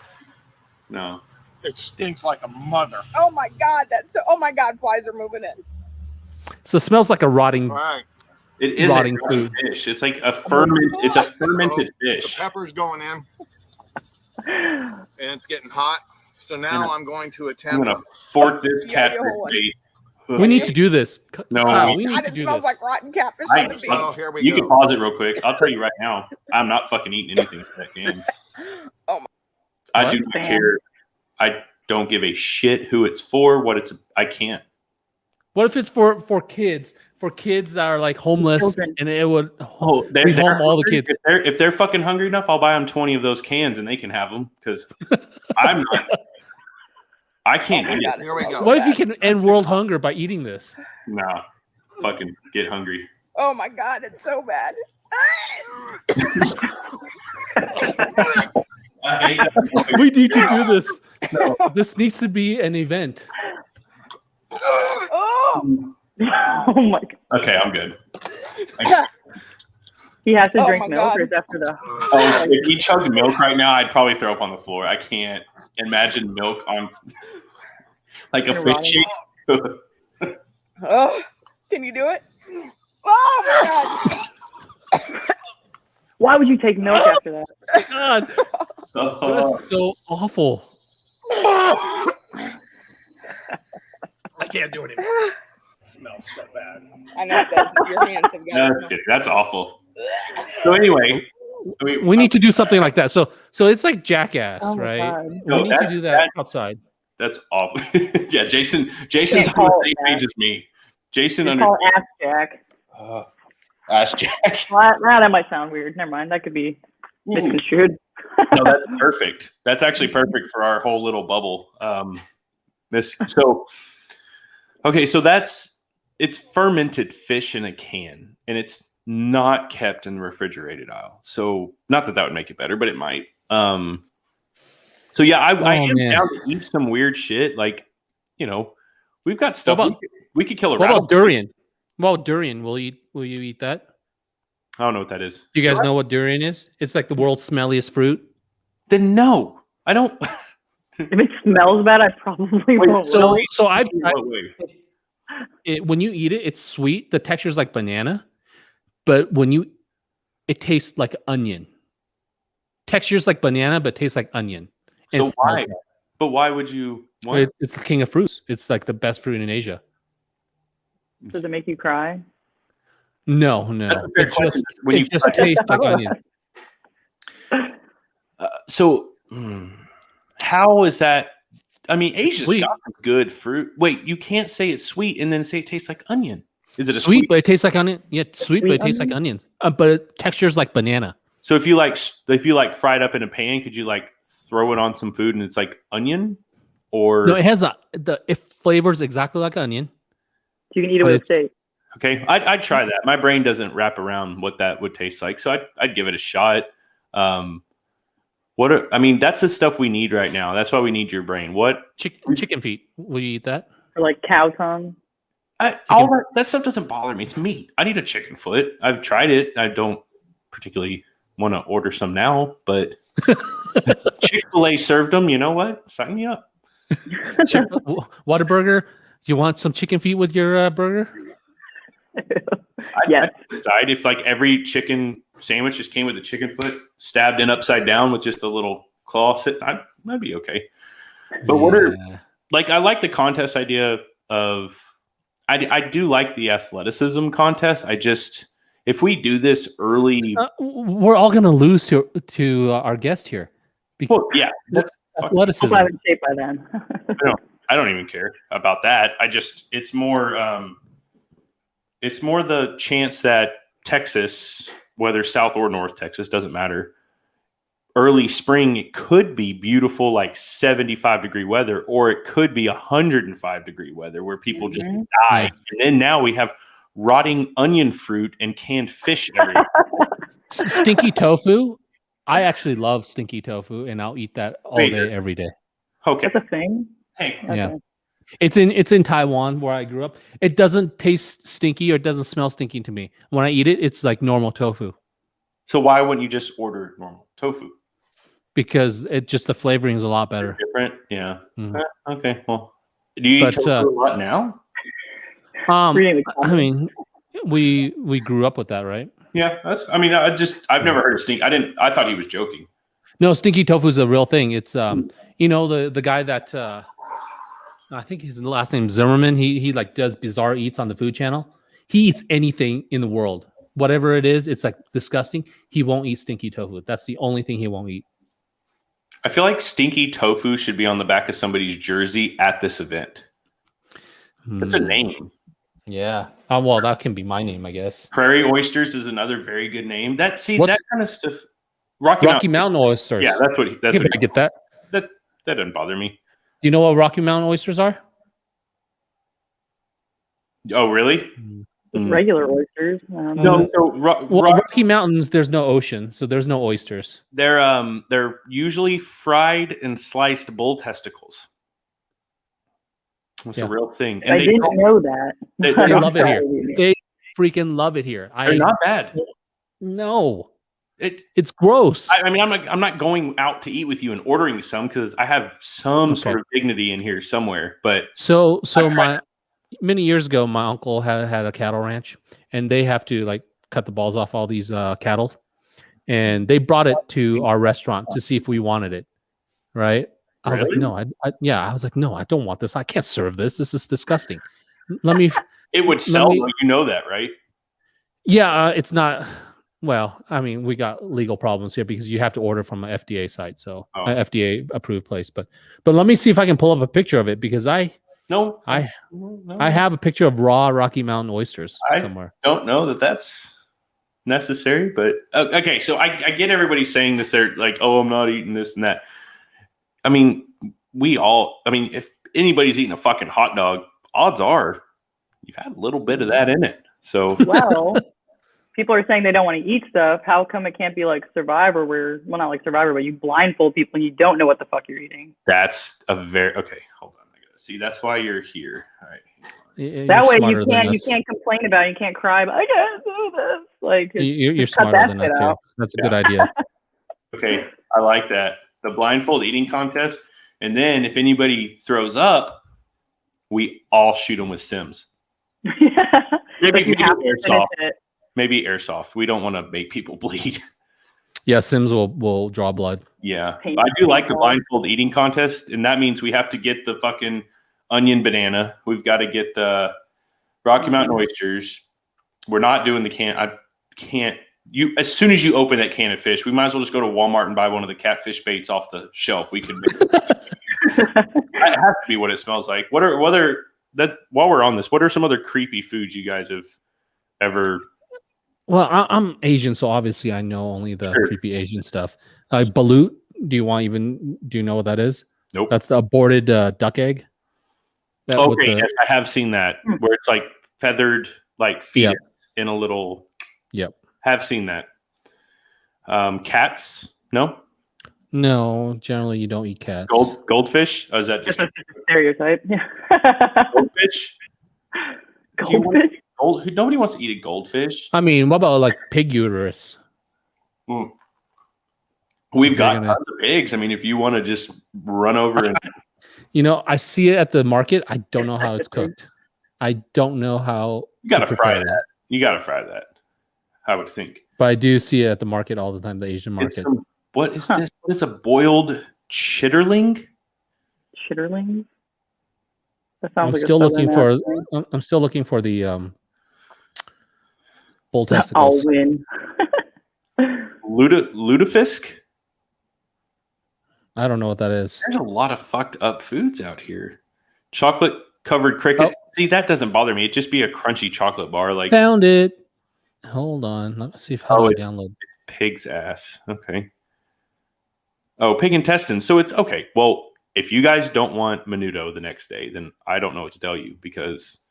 No. It stinks like a mother. Oh my God, oh my God, flies are moving in. So it smells like a rotting. All right. It is rotting a food. fish. It's like a ferment. It's a fermented fish. The pepper's going in, and it's getting hot. So now I'm going to attempt. I'm gonna fork this catfish bait. We need to do this. No, we need to do smells this. like rotten catfish. Oh, here we you go. can pause it real quick. I'll tell you right now. I'm not fucking eating anything from that can. Oh my. I do not care. I don't give a shit who it's for. I can't. What if it's for kids? For kids that are like homeless, Children. and it would They're home all the kids. If they're fucking hungry enough, I'll buy them 20 of those cans and they can have them because I'm not. I can't eat it. Here we go. What if you can end world hunger by eating this? Nah, fucking get hungry. Oh my God, it's so bad. I hate that. We need to do this. No. This needs to be an event. Oh. Oh my God. Okay, I'm good. He has to Oh drink my milk God. or is after the. Oh, if he chugged milk right now, I'd probably throw up on the floor. I can't imagine milk on like a fish shake. Oh, can you do it? Oh my God. Why would you take milk after that? God, that's so awful. I can't do it anymore. It smells so bad. I know it does. Your hands have got it. That's awful. So anyway, We need to do something like that. So it's like Jackass, Oh my right? God. We No, need to do that that's- outside. That's awful. Yeah, Jason's on the call same it page as me. Jason It's under called Ass Jack. Ask Jack. Well, that might sound weird. Never mind. That could be misconstrued. No, that's perfect. That's actually perfect for our whole little bubble. So it's fermented fish in a can, and it's not kept in the refrigerated aisle. So not that would make it better, but it might. So yeah, I am man. down to eat some weird shit. Like, we We've got stuff. What about- we could kill a What rattlesnake. about durian? Well, durian. Will you eat that? I don't know what that is. Do you guys know what durian is? It's like the world's smelliest fruit. Then no, I don't. If it smells bad, I probably won't. So Wait. when you eat it, it's sweet. The texture is like banana, but it tastes like onion. Texture's like banana, but tastes like onion. And So it smells why? bad. But why would you? What? It's the king of fruits. It's like the best fruit in Asia. Does it make you cry? No. That's a fair It question. When you just tastes like onion. How is that? I mean, Asia's Sweet. got some good fruit. Wait, you can't say it's sweet and then say it tastes like onion. Is it a Sweet, but it tastes like onion. Yeah, it's sweet, but it Sweet tastes like onion? onions. But texture's like banana. So if you like fried up in a pan, could you like throw it on some food and it's like onion? Or No, it has it flavors exactly like onion. You can eat it But with it's- steak. okay, I'd try that. My brain doesn't wrap around what that would taste like, so I'd give it a shot. I mean, that's the stuff we need right now. That's why we need your brain. What? Chicken feet. Will you eat that? Or like cow tongue. All that stuff doesn't bother me. It's meat. I need a chicken foot. I've tried it. I don't particularly want to order some now, but Chick-fil-A served them. You know what? Sign me up. Whataburger. Do you want some chicken feet with your burger? Yes. I'd decide if like every chicken sandwich just came with a chicken foot stabbed in upside down with just a little claw sitting. I'd be okay. But what are like? I like the contest idea of. I do like the athleticism contest. If we do this early, we're all gonna lose to our guest here. well, yeah, that's Athleticism. Hope I'm in shape by then. I don't even care about that. It's more the chance that Texas, whether South or North Texas, doesn't matter. Early spring, it could be beautiful, like 75-degree weather, or it could be 105-degree weather where people just die. Yeah. And then now we have rotting onion fruit and canned fish everywhere. Stinky tofu. I actually love stinky tofu, and I'll eat that all day, every day. Okay. That's a thing. Hey, Okay. Yeah. It's in Taiwan where I grew up. It doesn't taste stinky or it doesn't smell stinky to me. When I eat it, it's like normal tofu so why wouldn't you just order normal tofu? because the flavoring is a lot better. Different? Yeah. Mhm. Okay. Well, do you eat tofu a lot now? Reading the I mean, we grew up with that, right? Yeah. I've never heard of stink. I thought he was joking. No, stinky tofu is a real thing. It's the guy that I think his last name Zimmerman. He like does bizarre eats on the Food Channel. He eats anything in the world, whatever it is. It's like disgusting. He won't eat stinky tofu. That's the only thing he won't eat. I feel like stinky tofu should be on the back of somebody's jersey at this event. That's a name. Yeah. Well, that can be my name, I guess. Prairie oysters is another very good name. That kind of stuff. Rocky Mountain oysters. Yeah, that's what. That's You what. better get that. That doesn't bother me. Do you know what Rocky Mountain oysters are? Oh, really? regular oysters. No, so Rocky Mountains, there's no ocean, so there's no oysters. They're usually fried and sliced bull testicles. It's a real thing. And I didn't know that. They love it here. They freaking love it here. They're not bad. No, it's gross. I mean, I'm not going out to eat with you and ordering some because I have some sort of dignity in here somewhere. But so many years ago, my uncle had a cattle ranch, and they have to like cut the balls off all these cattle, and they brought it to our restaurant to see if we wanted it. Right? I was like, no, I was like, no, I don't want this. I can't serve this. This is disgusting. Let me. It would sell. You know that, right? Yeah, it's not. Well, I mean, we got legal problems here because you have to order from an FDA site, so an FDA approved place. But let me see if I can pull up a picture of it because I have a picture of raw Rocky Mountain oysters somewhere. Don't know that that's necessary, but okay. So I get everybody saying this. They're like, "Oh, I'm not eating this and that." I mean, if anybody's eating a fucking hot dog, odds are you've had a little bit of that in it. So well. People are saying they don't want to eat stuff. How come it can't be like Survivor not like Survivor, but you blindfold people and you don't know what the fuck you're eating? That's a very okay. Hold on, I gotta See, that's why you're here. All right. That way smarter you than can't us. complain about it. You can't cry about I can't do this. Like You're just cut smarter that than shit us too. out. That's a good idea. Okay, I like that. The blindfold eating contest, and then if anybody throws up, we all shoot them with Sims. Maybe You have to finish airsoft. it. Maybe airsoft. We don't want to make people bleed. Yeah, Sims will draw blood. Yeah, Paint I do like the people. blindfold eating contest, and that means we have to get the fucking onion banana. We've got to get the Rocky Mountain oysters. We're not doing the can. I can't. You as soon as you open that can of fish, we might as well just go to Walmart and buy one of the catfish baits off the shelf. We can make it. That has to be what it smells like. While we're on this, what are some other creepy foods you guys have ever? Well, I'm Asian, so obviously I know only the Sure. creepy Asian stuff. Balut. Do you know what that is? Nope. That's the aborted duck egg. Okay, yes, I have seen that where it's like feathered, like fetus in a little. Yep. Have seen that. Cats? No. No, generally you don't eat cats. Goldfish? Oh, is that just That's a stereotype. Yeah. goldfish? Goldfish? Nobody wants to eat a goldfish. I mean, what about like pig uterus? We've got tons of pigs. I mean, if you want to just run over and I see it at the market. I don't know how it's cooked. I don't know how you gotta to fry prepare that. You gotta fry that. I would think. But I do see it at the market all the time, the Asian market. What is this? What is a boiled chitterling? Chitterlings? That sounds I'm like still a looking Southern for. accent. I'm still looking for the bull I'll testicles. win. Lutefisk? I don't know what that is. There's a lot of fucked up foods out here. Chocolate covered crickets. See, that doesn't bother me. It'd just be a crunchy chocolate bar. Like Found it. Hold on. Let's see how I download. Pig's ass. Okay. Oh, pig intestines. So it's okay. Well, if you guys don't want menudo the next day, then I don't know what to tell you because.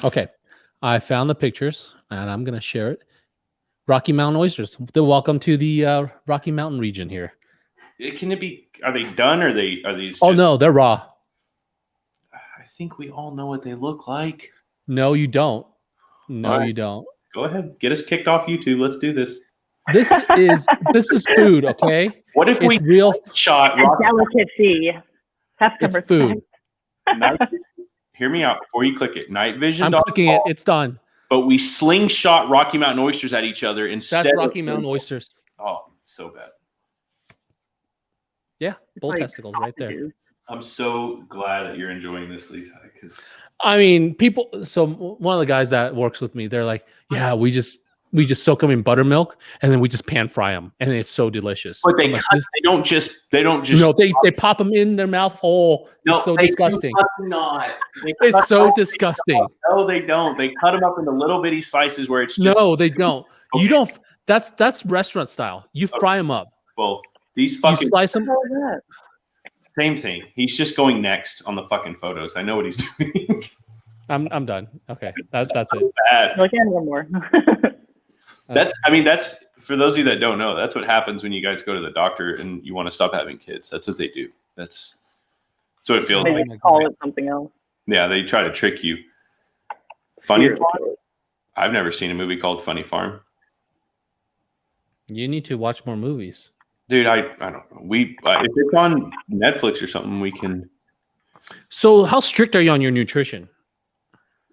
Okay. I found the pictures and I'm going to share it. Rocky Mountain oysters. Welcome to the Rocky Mountain region here. Can it be? Are they done? Or are these? Oh, no, they're raw. I think we all know what they look like. No, you don't. No, Right. you don't. Go ahead. Get us kicked off YouTube. Let's do this. This is food, okay? What if we real shot A Rocky delicacy. Have some It's respect. food. Hear me out before you click it. Night Vision. I'm clicking it. It's done. But we slingshot Rocky Mountain oysters at each other instead. That's Rocky Mountain oysters. Oh, so bad. Yeah, bull Like testicles right there. sausages. I'm so glad that you're enjoying this, Lita, because I mean, people. So one of the guys that works with me, they're like, "Yeah, we just soak them in buttermilk and then we just pan fry them, and it's so delicious." but they I'm like, cut, they don't just No, they pop them in their mouth whole. no, It's so they disgusting. do not. They It's cut so them- disgusting. No, they don't. They cut them up into little bitty slices where it's just No, they don't. Okay. You don't. That's restaurant style. You fry them up. well. These You fucking slice them. What the hell is that? same thing. He's just going next on the fucking photos. I know what he's doing. I'm done. Okay, that's it. Bad. Like, and one more. That's for those of you that don't know, that's what happens when you guys go to the doctor and you want to stop having kids. That's what they do. That's what it feels They like. just call it something else. Yeah, they try to trick you. Funny Seriously. Farm? I've never seen a movie called Funny Farm. You need to watch more movies. Dude, I don't know. We if it's on Netflix or something, we can. So, how strict are you on your nutrition?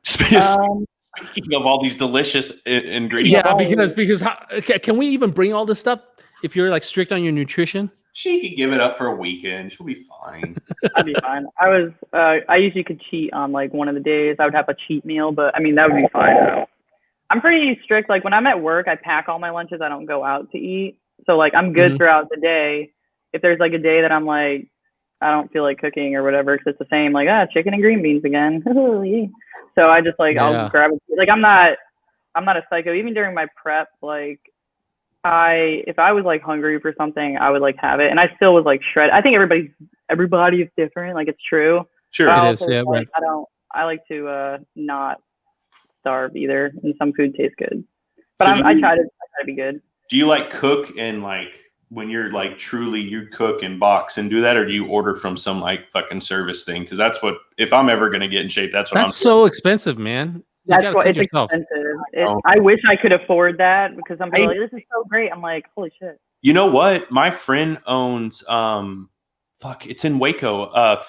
Speaking of all these delicious ingredients, Yeah, because can we even bring all this stuff if you're like strict on your nutrition? she could give it up for a weekend. She'll be fine. I'd be fine. I usually could cheat on like one of the days. I would have a cheat meal, but I mean, that would be fine. I'm pretty strict. Like when I'm at work, I pack all my lunches. I don't go out to eat. So like I'm good throughout the day. If there's like a day that I'm like, I don't feel like cooking or whatever, because it's the same, like, chicken and green beans again. So I just like, I'll grab it. Like I'm not a psycho. Even during my prep, like if I was like hungry for something, I would like have it. And I still was like shredded. I think everybody is different. Like it's true. Sure, But It also, is, yeah, like, right. I like to not starve either, and some food tastes good. But So I try to be good. do you like cook and like when you're like truly you cook and box and do that, or do you order from some like fucking service thing? Because that's what, if I'm ever gonna get in shape, that's what That's so expensive, man. You That's gotta what cook it's yourself. expensive. I wish I could afford that because I'm like, this is so great. I'm like, holy shit. You know what? My friend owns it's in Waco.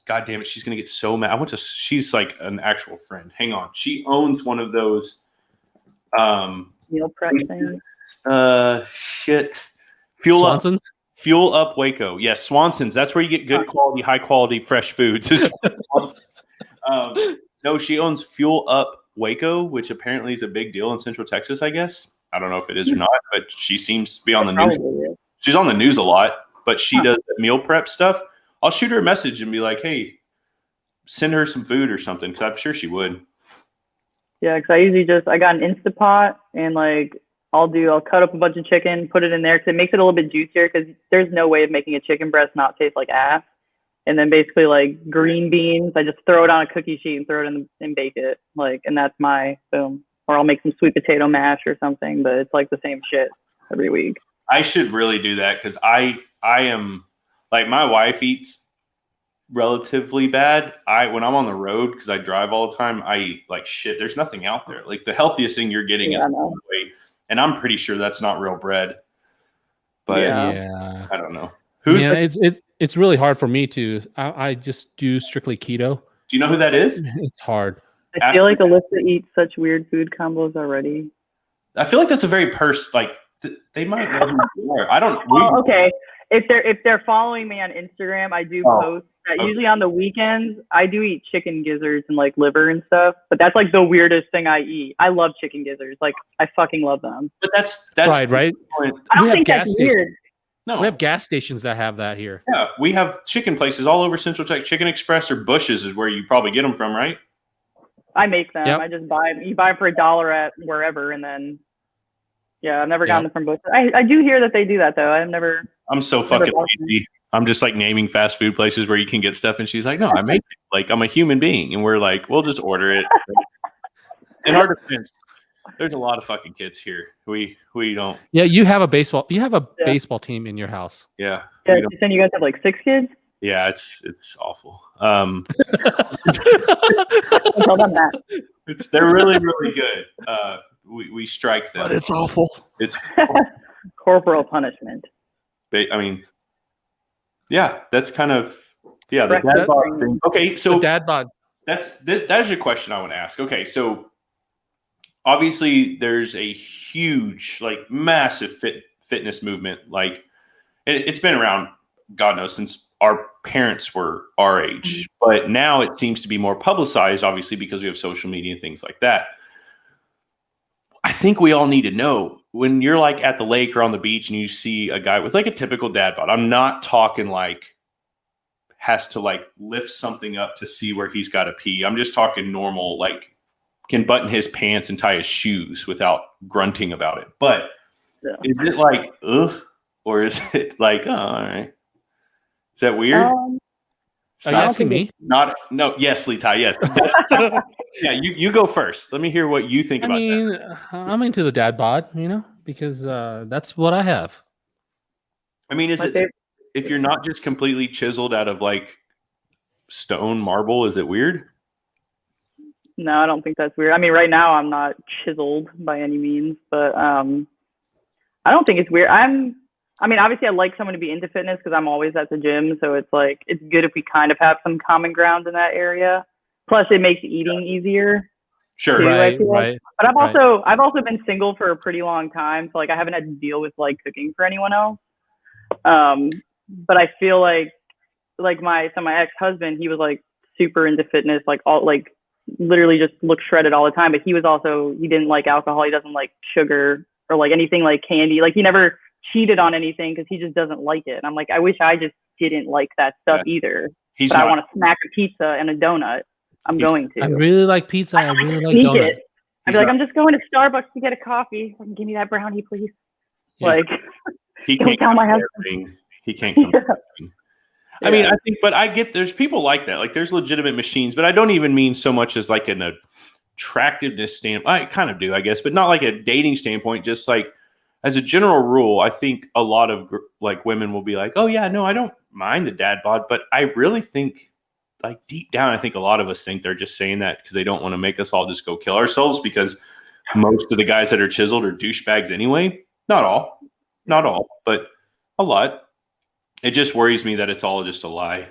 God damn it, she's gonna get so mad. She's like an actual friend. Hang on. She owns one of those Meal prep things. Shit. Fuel Swanson's? Fuel Up Waco. Yes, Swanson's. That's where you get good quality, high quality, fresh foods. No, she owns Fuel Up Waco, which apparently is a big deal in Central Texas, I guess. I don't know if it is or not, but she seems to be on the news. She's on the news a lot, but she does meal prep stuff. I'll shoot her a message and be like, hey, send her some food or something, because I'm sure she would. Yeah, because I usually I got an Instapot, and like I'll cut up a bunch of chicken, put it in there, because it makes it a little bit juicier, because there's no way of making a chicken breast not taste like ass. And then basically like green beans, I just throw it on a cookie sheet and throw it in and bake it. Like, and that's my boom. Or I'll make some sweet potato mash or something, but it's like the same shit every week. I should really do that, because I am like, my wife eats relatively bad. When I'm on the road, because I drive all the time, I eat like shit. There's nothing out there. Like the healthiest thing you're getting is weight, and I'm pretty sure that's not real bread. But yeah, I don't know. It's really hard for me to. I just do strictly keto. Do you know who that is? It's hard. I feel like Alyssa eats such weird food combos already. I feel like that's a very they might know who you are. I don't. Okay. If they're following me on Instagram, I do post that usually on the weekends. I do eat chicken gizzards and like liver and stuff, but that's like the weirdest thing I eat. I love chicken gizzards. Like I fucking love them. But that's fried, right? I don't think that's weird. No, we have gas stations that have that here. Yeah, we have chicken places all over Central Texas. Chicken Express or Bush's is where you probably get them from, right? I make them. Yep. I just buy them. You buy them for $1 at wherever, and then I've never gotten them from Bush's. I do hear that they do that though. I'm so fucking lazy. I'm just like naming fast food places where you can get stuff, and she's like, "No, I make it. Like I'm a human being," and we're like, "We'll just order it." In our defense, there's a lot of fucking kids here. We don't. Yeah, you have a baseball. You have a baseball team in your house. Yeah. Yeah. Then you guys have like 6 kids. Yeah, it's awful. They're really really good. We strike them, but it's awful. It's corporal punishment. I mean, yeah, that's kind of the dad bod thing. Okay, so the dad bod. That's your question I want to ask. Okay, so obviously there's a huge, like, massive fitness movement. Like, it's been around, God knows, since our parents were our age. But now it seems to be more publicized, obviously, because we have social media and things like that. I think we all need to know, when you're like at the lake or on the beach and you see a guy with like a typical dad bod. I'm not talking like has to like lift something up to see where he's got to pee. I'm just talking normal, like can button his pants and tie his shoes without grunting about it. But is it like, ugh, or is it like, oh, all right? Is that weird? Are you asking me? Yes, Leetai, yes. Yeah, you go first. Let me hear what you think about that. I'm into the dad bod, because that's what I have. I mean, if you're not just completely chiseled out of like stone marble, is it weird? No, I don't think that's weird. I mean, right now I'm not chiseled by any means, but I don't think it's weird. I mean, obviously I like someone to be into fitness because I'm always at the gym. So it's like, it's good if we kind of have some common ground in that area. Plus it makes eating easier. Sure. Too, right. But I've also been single for a pretty long time. So like, I haven't had to deal with like cooking for anyone else. But I feel like my ex-husband, he was like super into fitness, like all, like literally just looked shredded all the time. But he didn't like alcohol. He doesn't like sugar or like anything like candy. Like he never cheated on anything because he just doesn't like it. And I'm like, I wish I just didn't like that stuff either. I want to smack a pizza and a donut. I'm going to. I really like pizza. I really like donuts. I'd be like, I'm just going to Starbucks to get a coffee. Give me that brownie, please. Like, he can't tell my husband. He can't come. I mean, I get there's people like that. Like, there's legitimate machines, but I don't even mean so much as like an attractiveness standpoint. I kind of do, I guess, but not like a dating standpoint. Just like, as a general rule, I think a lot of like women will be like, "Oh yeah, no, I don't mind the dad bod," but I really think, like deep down, I think a lot of us think they're just saying that because they don't want to make us all just go kill ourselves. Because most of the guys that are chiseled are douchebags anyway. Not all, but a lot. It just worries me that it's all just a lie.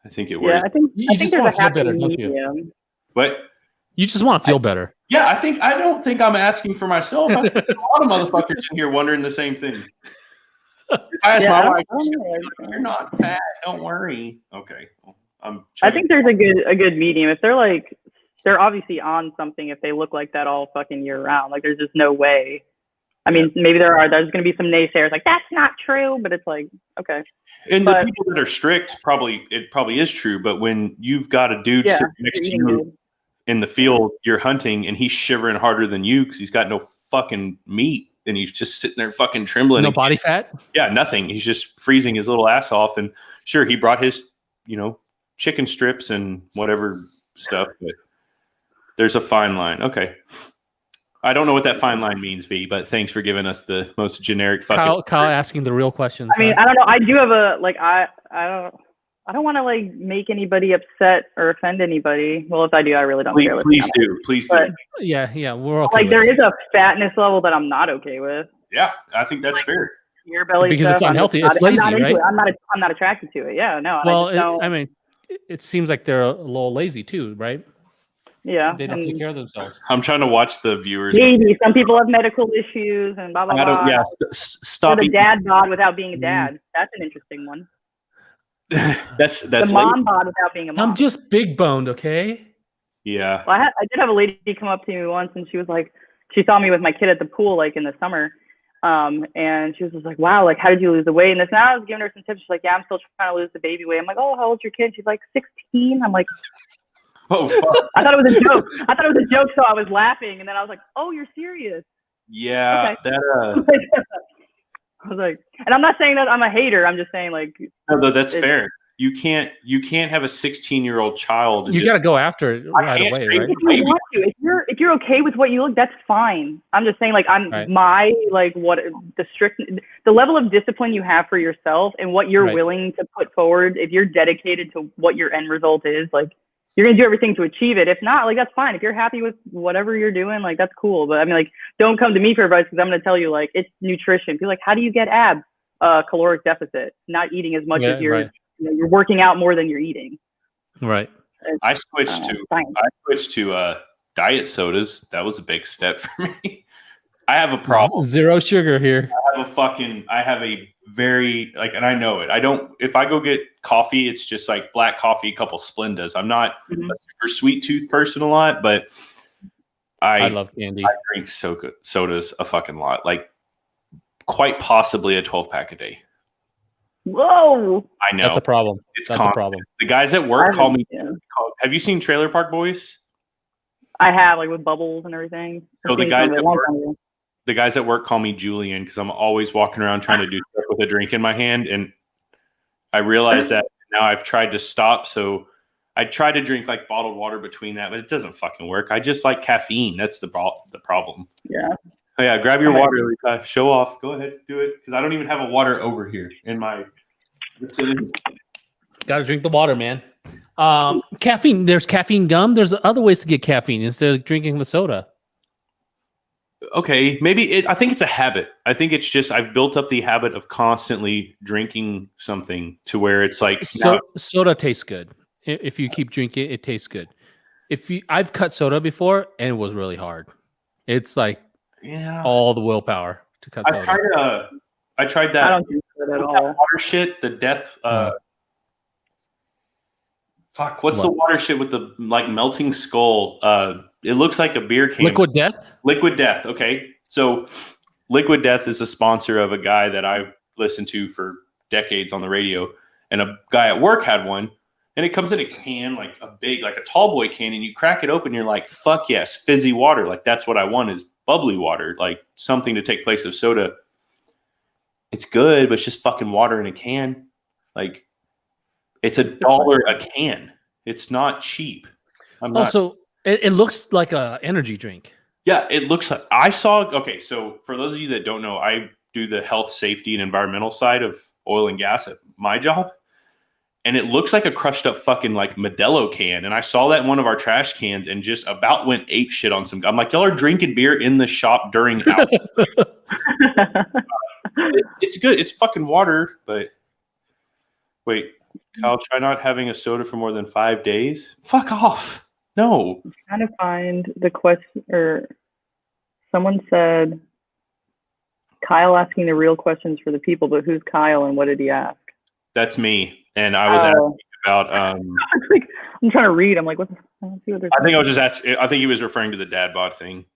I think it worries. Yeah, I think there's a feel happy better, don't you? medium. But You just want to feel better. yeah, I don't think I'm asking for myself. I think a lot of motherfuckers in here wondering the same thing. If I ask my wife, "You're not fat. Don't worry." Okay, well, I think there's a good medium. If they're obviously on something if they look like that all fucking year round. Like there's just no way. I mean, maybe there's going to be some naysayers like that's not true, but it's like okay. And the people that are strict, it probably is true. But when you've got a dude sitting next to you in the field, you're hunting, and he's shivering harder than you because he's got no fucking meat, and he's just sitting there fucking trembling. No body fat? Yeah, nothing. He's just freezing his little ass off. And sure, he brought his, chicken strips and whatever stuff, but there's a fine line. Okay. I don't know what that fine line means, V, but thanks for giving us the most generic fucking Kyle asking the real questions. I mean, I don't know. I do have I don't want to like make anybody upset or offend anybody. Well, if I do, I really don't care. Please do. Yeah, we're okay. Like there is a fatness level that I'm not okay with. Yeah, I think that's fair. Your belly because stuff, it's unhealthy. It's lazy, right? I'm not attracted to it. Yeah, no. Well, I mean, it seems like they're a little lazy too, right? Yeah, they don't take care of themselves. I'm trying to watch the viewers. Maybe some people have medical issues and blah blah blah. Yeah, stop. Or the dad bod without being a dad. That's an interesting one. that's the mom bod without being a mom. I'm just big boned, okay? Yeah. Well, I did have a lady come up to me once, and she was like, she saw me with my kid at the pool, like in the summer, and she was just like, "Wow, like how did you lose the weight?" And this now I was giving her some tips. She's like, "Yeah, I'm still trying to lose the baby weight." I'm like, "Oh, how old's your kid?" She's like, 16. I'm like, "Oh, fuck." I thought it was a joke. So I was laughing, and then I was like, "Oh, you're serious?" Yeah, okay. I was like, and I'm not saying that I'm a hater. I'm just saying like, no, that's fair. You can't have a 16-year-old child. You got to go after it right away, right? If you want to, if you're okay with what you look, that's fine. I'm just saying, like, the level of discipline you have for yourself and what you're willing to put forward. If you're dedicated to what your end result is, like, you're gonna do everything to achieve it. If not, like, that's fine. If you're happy with whatever you're doing, like, that's cool. But I mean, like, don't come to me for advice because I'm gonna tell you, like, it's nutrition. People like, how do you get abs? Caloric deficit, not eating as much as you're. You're working out more than you're eating. Right. I switched to diet sodas. That was a big step for me. I have a problem. Zero sugar here. I have a very and I know it. If I go get coffee, it's just like black coffee, a couple Splendas. I'm not a super sweet tooth person a lot, but I love candy. I drink sodas a fucking lot. Like quite possibly a 12-pack a day. Whoa! I know that's a problem. That's a problem. The guys at work call me. Have you seen Trailer Park Boys? I have, like with bubbles and everything. So the guys at work call me Julian because I'm always walking around trying to do stuff with a drink in my hand, and I realize that now I've tried to stop. So I try to drink like bottled water between that, but it doesn't fucking work. I just like caffeine. That's the problem. Yeah. Oh, yeah, grab your water, Lisa. Show off. Go ahead, do it. Because I don't even have a water over here in my vicinity. Got to drink the water, man. Caffeine. There's caffeine gum. There's other ways to get caffeine instead of drinking the soda. Okay, maybe I think it's a habit. I think it's just I've built up the habit of constantly drinking something to where it's like soda tastes good. If you keep drinking, it tastes good. I've cut soda before and it was really hard. It's like all the willpower to cut soda. I tried that. I don't think so at all. That water shit, the death. What's the water shit with the like melting skull? It looks like a beer can. Liquid Death? Liquid Death. Okay. So Liquid Death is a sponsor of a guy that I've listened to for decades on the radio. And a guy at work had one. And it comes in a can, like a big, like a tall boy can. And you crack it open. You're like, fuck yes, fizzy water. Like that's what I want is bubbly water. Like something to take place of soda. It's good, but it's just fucking water in a can. Like it's $1 a can. It's not cheap. Also, it looks like an energy drink. Yeah, it looks like I saw. Okay, so for those of you that don't know, I do the health, safety, and environmental side of oil and gas at my job. And it looks like a crushed up fucking like Modelo can. And I saw that in one of our trash cans and just about went ape shit on some. I'm like, y'all are drinking beer in the shop during hours. It's good. It's fucking water. But wait, Kyle, try not having a soda for more than 5 days. Fuck off. No. I'm trying to find the question, or someone said Kyle asking the real questions for the people, but who's Kyle and what did he ask? That's me. And I was asking about. I'm trying to read. I'm like, what? I think I was just asking. I think he was referring to the dad bod thing.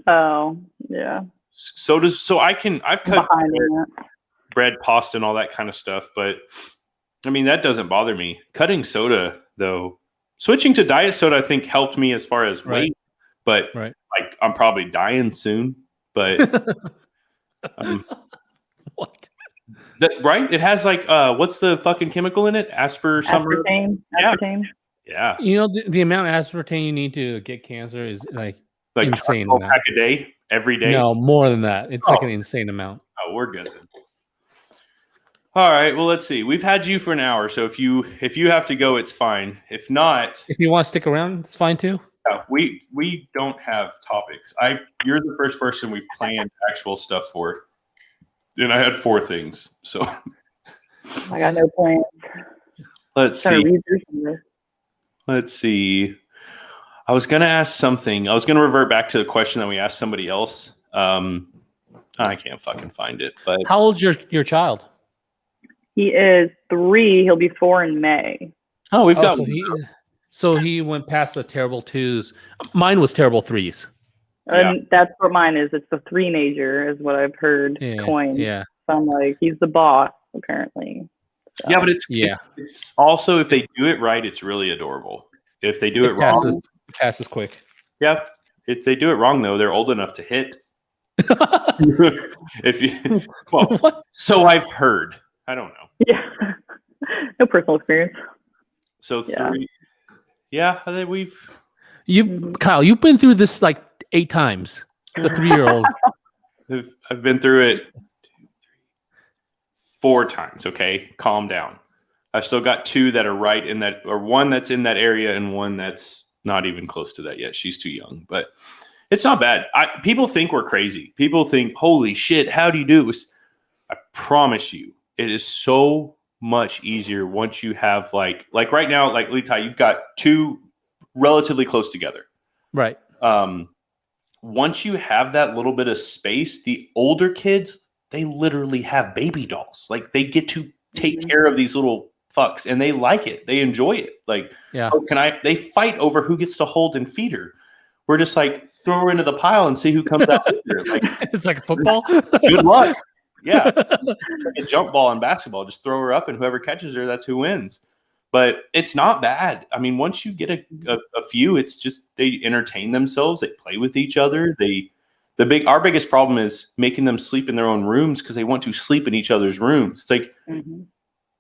Oh, yeah. I've cut bread, pasta, and all that kind of stuff. But I mean, that doesn't bother me. Cutting soda, though, switching to diet soda, I think helped me as far as weight. But like, I'm probably dying soon. But what? Right? It has like what's the fucking chemical in it? Aspartame. Yeah. You know the amount of aspartame you need to get cancer is like insane. Pack a day, every day. No, more than that. It's like an insane amount. Oh, we're good then. All right. Well, let's see. We've had you for an hour, so if you have to go, it's fine. If not, if you want to stick around, it's fine too. No, we don't have topics. You're the first person we've planned actual stuff for. And I had 4 things, so I got no plans. Let's see. I was gonna ask something. I was gonna revert back to the question that we asked somebody else. I can't fucking find it. But how old's your child? He is 3. He'll be 4 in May. Oh, we've got. So he went past the terrible 2s. Mine was terrible 3s. And that's what mine is. It's the 3-nager is what I've heard coined. Yeah. So I'm like, he's the boss, apparently. So. Yeah, but it's also, if they do it right, it's really adorable. If they do it wrong, passes quick. Yeah. If they do it wrong, though, they're old enough to hit. So I've heard. I don't know. Yeah. No personal experience. So 3. Yeah, I think Kyle, you've been through this like 8 times. The 3-year-old. I've been through it 4 times. Okay, calm down. I've still got 2 that are right in that, or 1 that's in that area, and 1 that's not even close to that yet. She's too young, but it's not bad. People think we're crazy. People think, "Holy shit, how do you do this?" I promise you, it is so much easier once you have like right now, like Litai, you've got 2 relatively close together. Right. Once you have that little bit of space, the older kids, they literally have baby dolls. Like they get to take care of these little fucks and they like it. They enjoy it. Like, they fight over who gets to hold and feed her. We're just like, throw her into the pile and see who comes out with her. Like, it's like a football. Good luck. Yeah. It's like a jump ball in basketball. Just throw her up and whoever catches her, that's who wins. But it's not bad. I mean, once you get a few, it's just they entertain themselves. They play with each other. Our biggest problem is making them sleep in their own rooms because they want to sleep in each other's rooms. It's like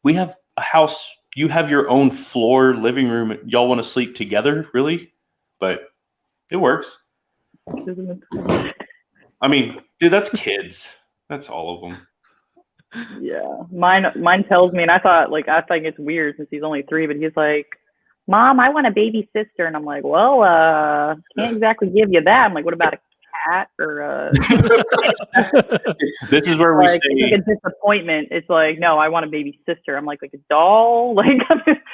we have a house. You have your own floor, living room. Y'all want to sleep together, really? But it works. I mean, dude, that's kids. That's all of them. Yeah, mine tells me, and I think it's weird since he's only 3, but he's like, "Mom, I want a baby sister," and I'm like, "Well, can't exactly give you that." I'm like, "What about a cat or?" This is where we say it's like a disappointment. It's like, no, I want a baby sister. I'm like a doll. Like,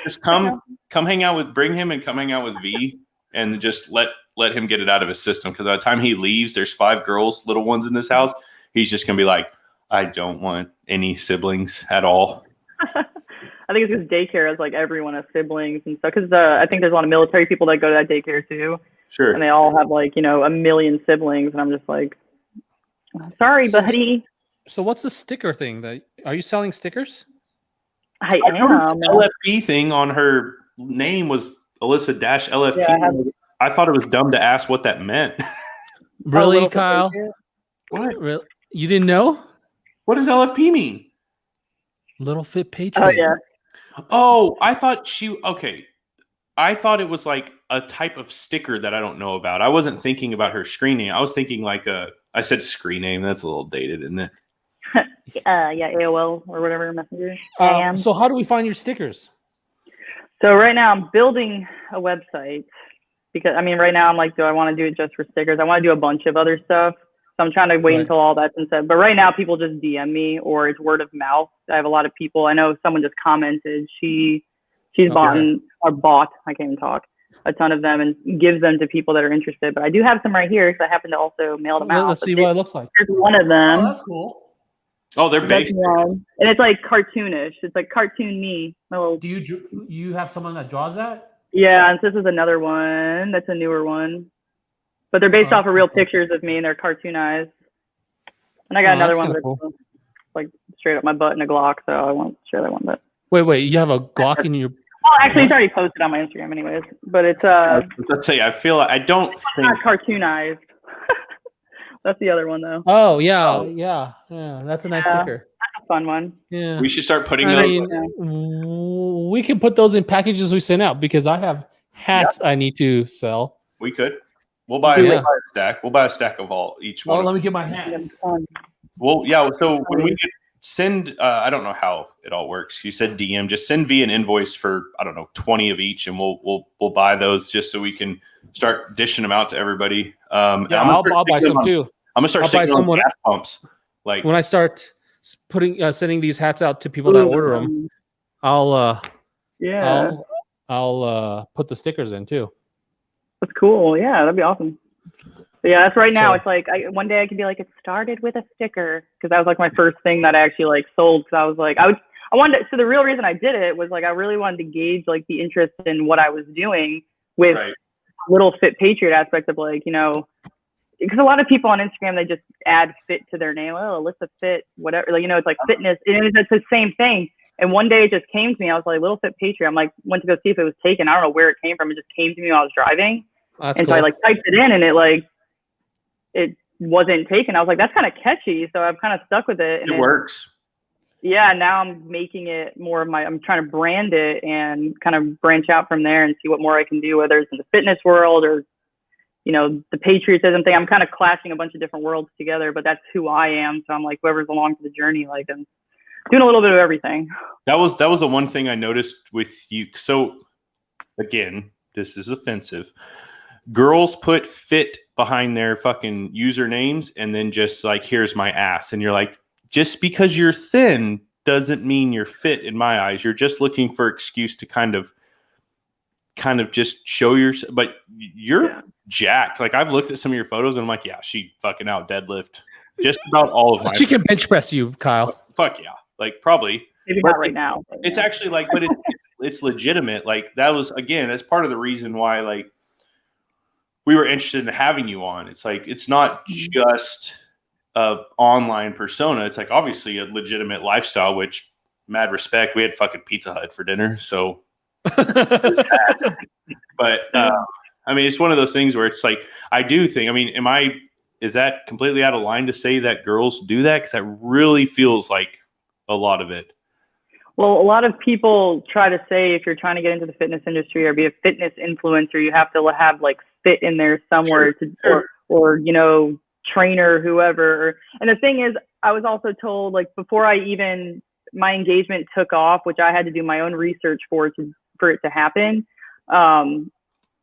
just come hang out with, bring him and come hang out with V, and just let him get it out of his system. Because by the time he leaves, there's 5 girls, little ones in this house. He's just gonna be like, I don't want any siblings at all. I think it's because daycare has like everyone has siblings and stuff. Because I think there's a lot of military people that go to that daycare too. Sure. And they all have like, a million siblings. And I'm just like, sorry, buddy. So what's the sticker thing? Are you selling stickers? I am. The LFP thing on her name was Alyssa-LFP. Yeah, I thought it was dumb to ask what that meant. Really, Kyle? What? Really? You didn't know? What does LFP mean? LittleFitPatriot. Oh, yeah. Oh, I thought I thought it was like a type of sticker that I don't know about. I wasn't thinking about her screen name. I was thinking I said screen name. That's a little dated, isn't it? Yeah, AOL or whatever messenger. So how do we find your stickers? So right now I'm building a website because right now I'm like, do I want to do it just for stickers? I want to do a bunch of other stuff. So I'm trying to wait until all that's said. But right now people just DM me or it's word of mouth. I have a lot of people. I know someone just commented. She's bought, I can't even talk, a ton of them and gives them to people that are interested. But I do have some right here because I happen to also mail them out. Let's see what it looks like. Here's one of them. Oh, that's cool. Oh, they're big. And it's like cartoonish. It's like cartoon me. Do you have someone that draws that? Yeah, and this is another one. That's a newer one. But they're based off of real pictures of me and they're cartoonized. And I got another one that's cool. Like straight up my butt in a Glock, so I won't share that one. But wait, you have a Glock in your... Well, actually, it's already posted on my Instagram anyways. But it's let's say I feel like I don't think not cartoonized. That's the other one though. Oh yeah. That's a nice sticker. That's a fun one. Yeah. We should start putting those. We can put those in packages we send out because I have hats I need to sell. We could. We'll buy a stack. We'll buy a stack of each one. Well, let me get my hats. Well, yeah. So when we send, I don't know how it all works. You said DM. Just send via an invoice for 20 of each, and we'll buy those just so we can start dishing them out to everybody. I'll buy some too. I'm gonna start sticking on gas pumps. Like when I start sending these hats out to people that order them, I'll put the stickers in too. That's cool. Yeah, that'd be awesome. But yeah, that's right now. It's like one day I could be like, it started with a sticker because that was like my first thing that I actually like sold. Because I was like, I wanted to, so the real reason I did it was like I really wanted to gauge like the interest in what I was doing with LittleFitPatriot aspect of like, because a lot of people on Instagram, they just add fit to their name. Oh, Alyssa Fit, whatever. Like, it's like fitness. And it's the same thing. And one day it just came to me. I was like, LittleFitPatriot. I'm like, went to go see if it was taken. I don't know where it came from. It just came to me while I was driving. That's and cool. So I like typed it in and it wasn't taken. I was like, that's kind of catchy. So I've kind of stuck with it. And it works. Yeah. Now I'm making it more of I'm trying to brand it and kind of branch out from there and see what more I can do, whether it's in the fitness world or the patriotism thing. I'm kind of clashing a bunch of different worlds together, but that's who I am. So I'm like, whoever's along for the journey, like I'm doing a little bit of everything. That was the one thing I noticed with you. So again, this is offensive. Girls put fit behind their fucking usernames and then just like, here's my ass. And you're like, just because you're thin doesn't mean you're fit in my eyes. You're just looking for excuse to kind of just show yourself, but you're jacked. Like I've looked at some of your photos and I'm like, yeah, she fucking out deadlift just about all of my. She can bench press you, Kyle. Fuck yeah, like probably. Maybe not right now. It's actually like, but it's legitimate. Like that was that's part of the reason why like we were interested in having you on. It's like it's not just a online persona. It's like obviously a legitimate lifestyle. Which, mad respect, we had fucking Pizza Hut for dinner, so. But it's one of those things where it's like I do think. Is that completely out of line to say that girls do that? Because that really feels like a lot of it. Well, a lot of people try to say if you're trying to get into the fitness industry or be a fitness influencer, you have to have like fit in there somewhere or trainer, whoever. And the thing is, I was also told like before my engagement took off, which I had to do my own research for it to happen.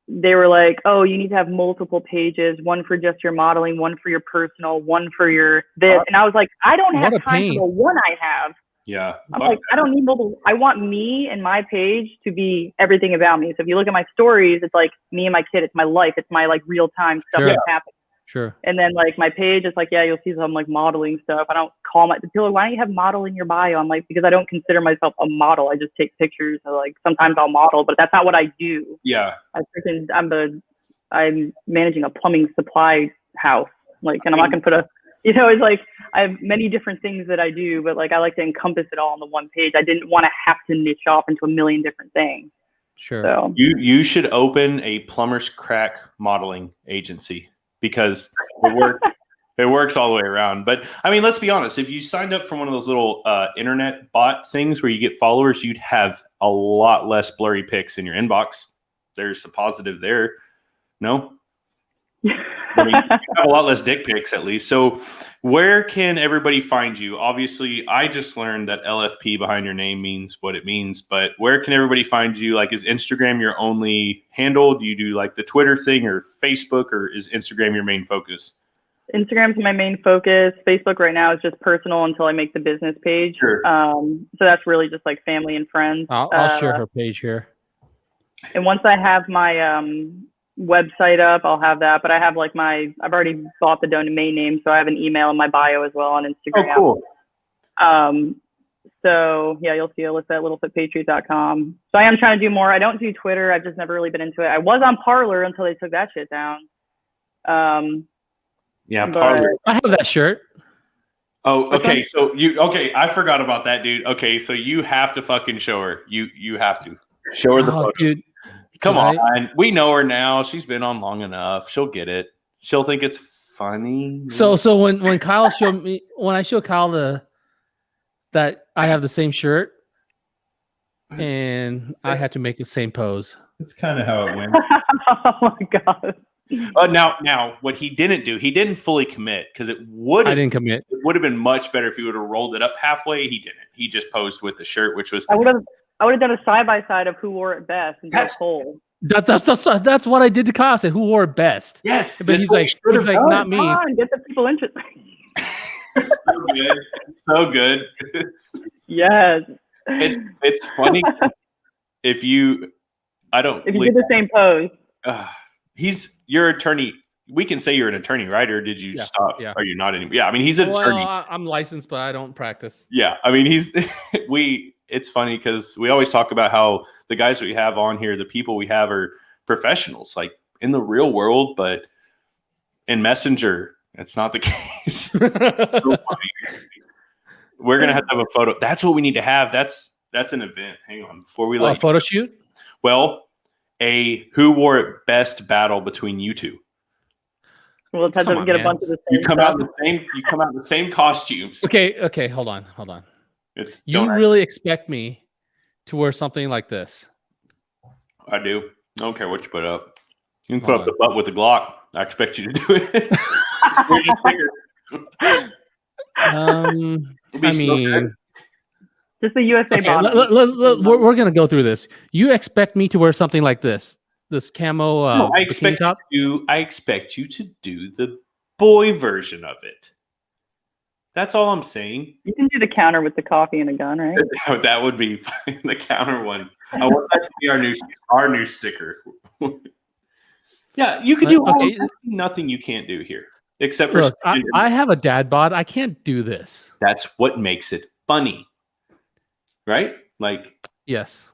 They were like, oh, you need to have multiple pages, one for just your modeling, one for your personal, one for your this. And I was like, I don't have time for the one I have. Yeah. I'm like, I don't need multiple. I want me and my page to be everything about me. So if you look at my stories, it's like me and my kid. It's my life. It's my like real time stuff that's happening. Sure. And then like my page is like, you'll see some like modeling stuff. I don't call people, why don't you have model in your bio? I'm like, because I don't consider myself a model. I just take pictures. So like sometimes I'll model, but that's not what I do. Yeah. I'm managing a plumbing supply house. Like, and I'm not gonna put it's like I have many different things that I do, but like I like to encompass it all on the one page. I didn't want to have to niche off into a million different things. Sure. So you should open a plumber's crack modeling agency. Because it works all the way around. But let's be honest. If you signed up for one of those little internet bot things where you get followers, you'd have a lot less blurry pics in your inbox. there's a positive there. No? I mean, you have a lot less dick pics at least. So where can everybody find you? Obviously, I just learned that LFP behind your name means what it means, but where can everybody find you? Like, is Instagram your only handle? Do you do like the Twitter thing or Facebook, or is Instagram your main focus? Instagram's my main focus. Facebook right now is just personal until I make the business page. Sure. So that's really just like family and friends. I'll share her page here. And once I have my website up, I'll have that. But I have like I've already bought the domain name, so I have an email in my bio as well on Instagram. Oh, cool. So yeah, you'll see Alyssa at LittleFitPatriot.com. So I am trying to do more. I don't do Twitter. I've just never really been into it. I was on Parler until they took that shit down. Yeah, Parler. I have that shirt. Oh, okay. So I forgot about that, dude. Okay, so you have to fucking show her. You have to show her the photo. Dude. Come on. We know her now. She's been on long enough. She'll get it. She'll think it's funny. So when Kyle showed me, when I showed Kyle that I have the same shirt, and I had to make the same pose. That's kind of how it went. Oh my god. Now, what he didn't do, he didn't fully commit because I didn't commit. It would have been much better if he would have rolled it up halfway. He didn't. He just posed with the shirt, which was. I would have done a side by side of who wore it best and that's cool. That's what I did to Kyle. I said, who wore it best? Yes, but he's like not me. Come on, get the people interested. It's so good. It's so good. Yes. It's funny if you did the same pose. You're an attorney. We can say you're an attorney, right? Or did you stop? Yeah. Are you not anymore? Yeah. I mean, he's an attorney. I'm licensed, but I don't practice. Yeah. I mean, it's funny because we always talk about how the guys that we have on here, the people we have are professionals, like in the real world, but in Messenger, it's not the case. So we're going to have a photo. That's what we need to have. That's an event. Hang on. Before we a photo shoot? Well, a who wore it best battle between you two. Well, it doesn't get a bunch of the same. You come out in the same costumes. Okay, hold on. You really expect me to wear something like this? I do. I don't care what you put up. You can put up the butt with the Glock. I expect you to do it. Just the USA bottom. We're gonna go through this. You expect me to wear something like this camo? No, I expect you to do the boy version of it. That's all I'm saying. You can do the counter with the coffee and a gun, right? That would be fine. The counter one. I want that to be our new sticker. Yeah, you could do nothing you can't do here. Except for I have a dad bod. I can't do this. That's what makes it funny. Right? Like yes.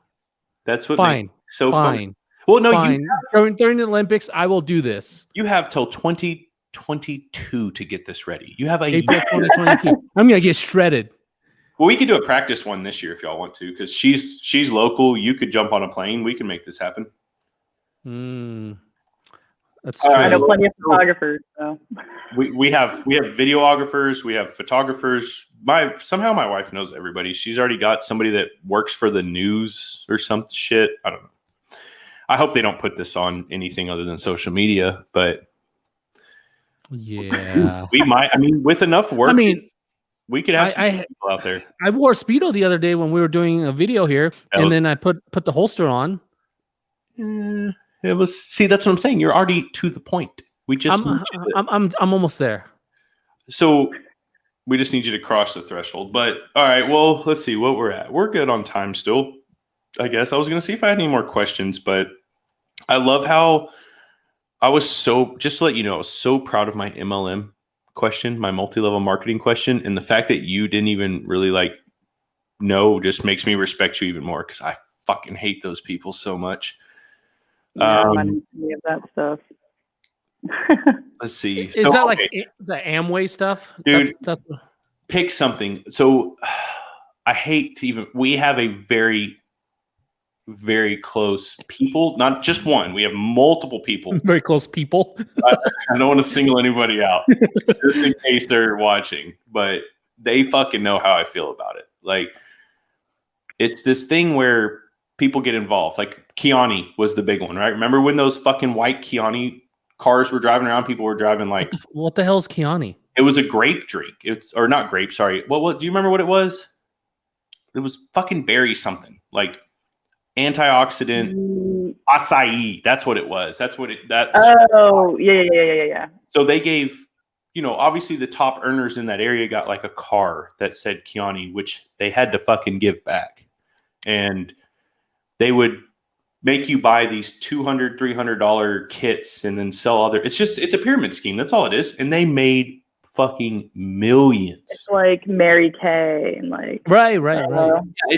That's what makes it so fine. Well, no, fine. During the Olympics, I will do this. You have till 2022 to get this ready. You have April 2022. I'm gonna get shredded. Well, we could do a practice one this year if y'all want to, because she's local. You could jump on a plane. We can make this happen. That's true. I know plenty of photographers. So. We have videographers. We have photographers. Somehow my wife knows everybody. She's already got somebody that works for the news or some shit. I don't know. I hope they don't put this on anything other than social media, but yeah, we might. I mean, with enough work, we could have some people out there. I wore Speedo the other day when we were doing a video here, then I put the holster on. It was that's what I'm saying. You're already to the point. We just I'm almost there. So we just need you to cross the threshold. But all right, well, let's see what we're at. We're good on time still. I guess I was gonna see if I had any more questions, but I love how I was just to let you know, I was so proud of my MLM question, my multi-level marketing question, and the fact that you didn't even really know just makes me respect you even more because I fucking hate those people so much. Yeah, I don't any of that stuff. Let's see. Is that like the Amway stuff? Dude, pick something. So I hate to even, we have a very, very close people, not just one. We have multiple people. Very close people. I don't want to single anybody out just in case they're watching, but they fucking know how I feel about it. Like, it's this thing where people get involved. Like Kiani was the big one, right? Remember when those fucking white Kiani cars were driving around? People were driving like What the hell's Kiani? it was a grape drink. It's or not grape. Sorry. What? Do you remember what it was? It was fucking berry something like antioxidant acai. That's what it was. That's what it. That. Oh yeah. So they gave, obviously the top earners in that area got like a car that said Kiani, which they had to fucking give back, and they would make you buy these $200, $300 kits and then sell other. It's a pyramid scheme. That's all it is. And they made fucking millions. It's like Mary Kay and like Right. and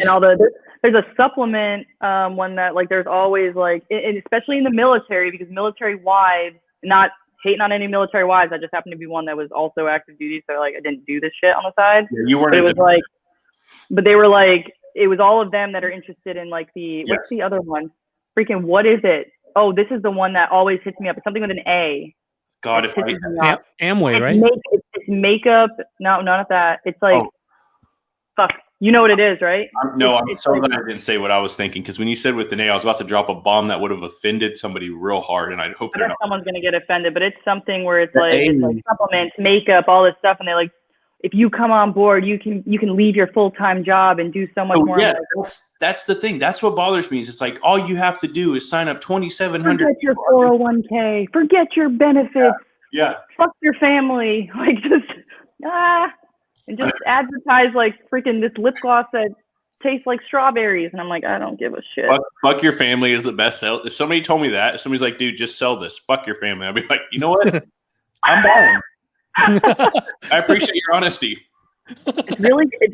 all there's a supplement one that like there's always like and especially in the military, because military wives, not hating on any military wives, I just happened to be one that was also active duty, so like I didn't do this shit on the side. Yeah, you weren't. But it was like, but they were like, it was all of them that are interested in like what's the other one? Freaking what is it? Oh, this is the one that always hits me up. It's something with an A. God, if Amway, right? It's makeup. No, not that. It's like, fuck. You know what it is, right? I'm so glad I didn't say what I was thinking, because when you said with an A, I was about to drop a bomb that would have offended somebody real hard, and I hope they're not. Someone's gonna get offended, but it's something where it's like supplements, makeup, all this stuff, and they like, if you come on board, you can leave your full-time job and do so much more. Yeah, that's the thing. That's what bothers me. Is it's like all you have to do is sign up 2,700. Forget your 401k. Forget your benefits. Yeah. Fuck your family. Like just and just advertise like freaking this lip gloss that tastes like strawberries, and I'm like, I don't give a shit. Fuck your family is the best sell. If somebody told me that, if somebody's like, dude, just sell this. Fuck your family. I'd be like, you know what? I'm buying. I appreciate your honesty. It's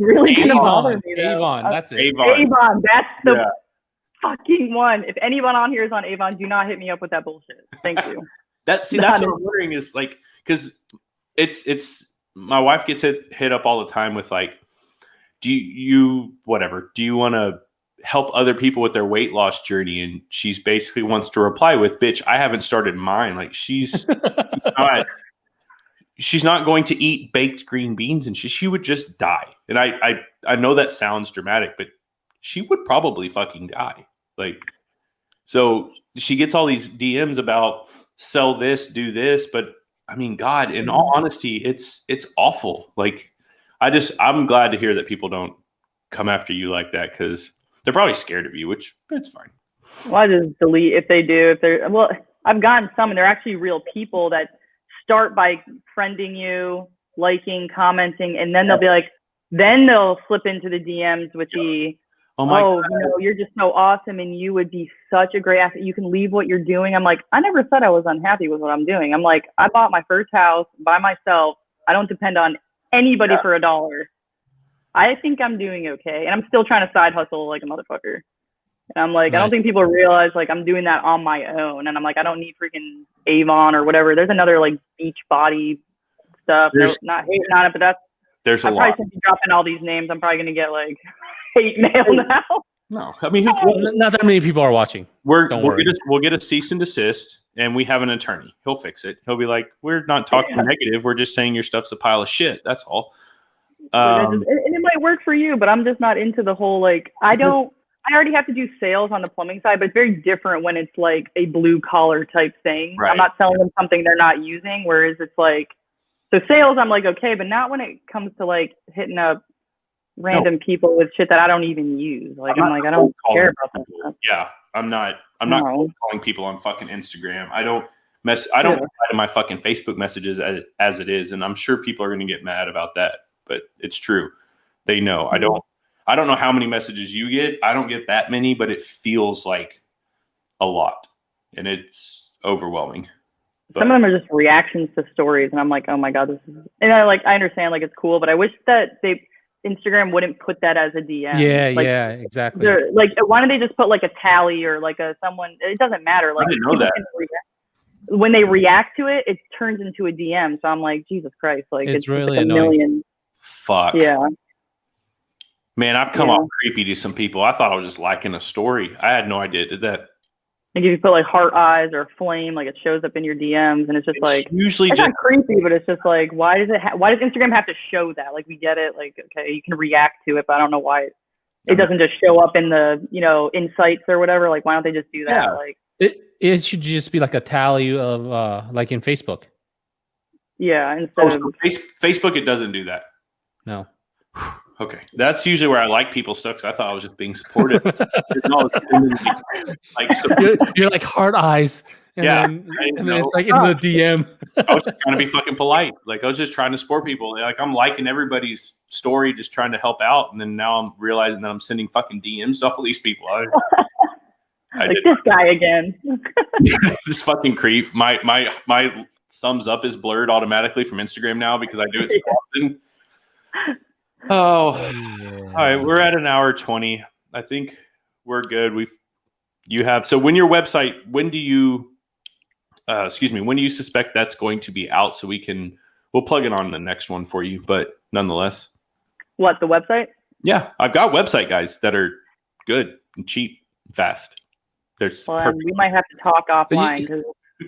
really gonna bother me though. Avon, that's it. Avon, that's the fucking one. If anyone on here is on Avon, do not hit me up with that bullshit. Thank you. That's what I'm wondering is like, because it's my wife gets hit up all the time with like, do you want to help other people with their weight loss journey? And she's basically wants to reply with, bitch, I haven't started mine. Like she's not going to eat baked green beans, and she would just die. And I know that sounds dramatic, but she would probably fucking die. Like, so she gets all these DMs about sell this, do this, but I mean, God, in all honesty, it's awful. Like, I'm glad to hear that people don't come after you like that, because they're probably scared of you, which it's fine. Well, I just delete if they do. I've gotten some, and they're actually real people that start by friending you, liking, commenting, and then they'll be like, then they'll slip into the DMs with God. You're just so awesome, and you would be such a great asset. You can leave what you're doing. I'm like, I never said I was unhappy with what I'm doing. I'm like, I bought my first house by myself. I don't depend on anybody for $1. I think I'm doing okay, and I'm still trying to side hustle like a motherfucker. And I'm like, I don't think people realize like I'm doing that on my own. And I'm like, I don't need freaking Avon or whatever. There's another like beach body stuff. Not hating on it, but there's a lot. I'm probably dropping all these names. I'm probably gonna get like hate mail now. No, I mean, not that many people are watching. We'll get a cease and desist, and we have an attorney. He'll fix it. He'll be like, we're not talking negative. We're just saying your stuff's a pile of shit. That's all. And it might work for you, but I'm just not into the whole like I already have to do sales on the plumbing side, but it's very different when it's like a blue collar type thing. Right. I'm not selling them something they're not using. Whereas it's like, so sales, I'm like, okay, but not when it comes to like hitting up random people with shit that I don't even use. Like, I don't care about that stuff. Yeah. I'm not calling people on fucking Instagram. I don't reply to my fucking Facebook messages as it is. And I'm sure people are going to get mad about that, but it's true. They know. Mm-hmm. I don't know how many messages you get. I don't get that many, but it feels like a lot, and it's overwhelming. But some of them are just reactions to stories, and I'm like, oh my God, this is. And I understand, like it's cool, but I wish that Instagram wouldn't put that as a DM. Yeah, exactly. Like, why don't they just put like a tally or like someone? It doesn't matter. Like, I didn't know that. When they react to it, it turns into a DM. So I'm like, Jesus Christ, like it's really like a million. Fuck. Yeah. Man, I've come off creepy to some people. I thought I was just liking a story. I had no idea it did that. Like if you put like heart eyes or flame, like it shows up in your DMs, and it's just usually it's not creepy, but it's just like, why does Instagram have to show that? Like we get it, like okay, you can react to it, but I don't know why it doesn't just show up in the, insights or whatever. Like, why don't they just do that? Yeah. Like, it should just be like a tally of like in Facebook. yeah, instead of Facebook, it doesn't do that. No. Okay, that's usually where I like people's stuff, because I thought I was just being supportive. No, you're like heart eyes, and then it's like in the DM. I was just trying to be fucking polite. Like, I was just trying to support people. Like, I'm liking everybody's story, just trying to help out, and then now I'm realizing that I'm sending fucking DMs to all these people. This guy again. This fucking creep. My thumbs up is blurred automatically from Instagram now because I do it so often. Oh, yeah. All right. We're at an hour 20. I think we're good. So when your website, when do you suspect that's going to be out, so we'll plug it on the next one for you, but nonetheless. What, the website? Yeah. I've got website guys that are good and cheap and fast. We might have to talk offline, because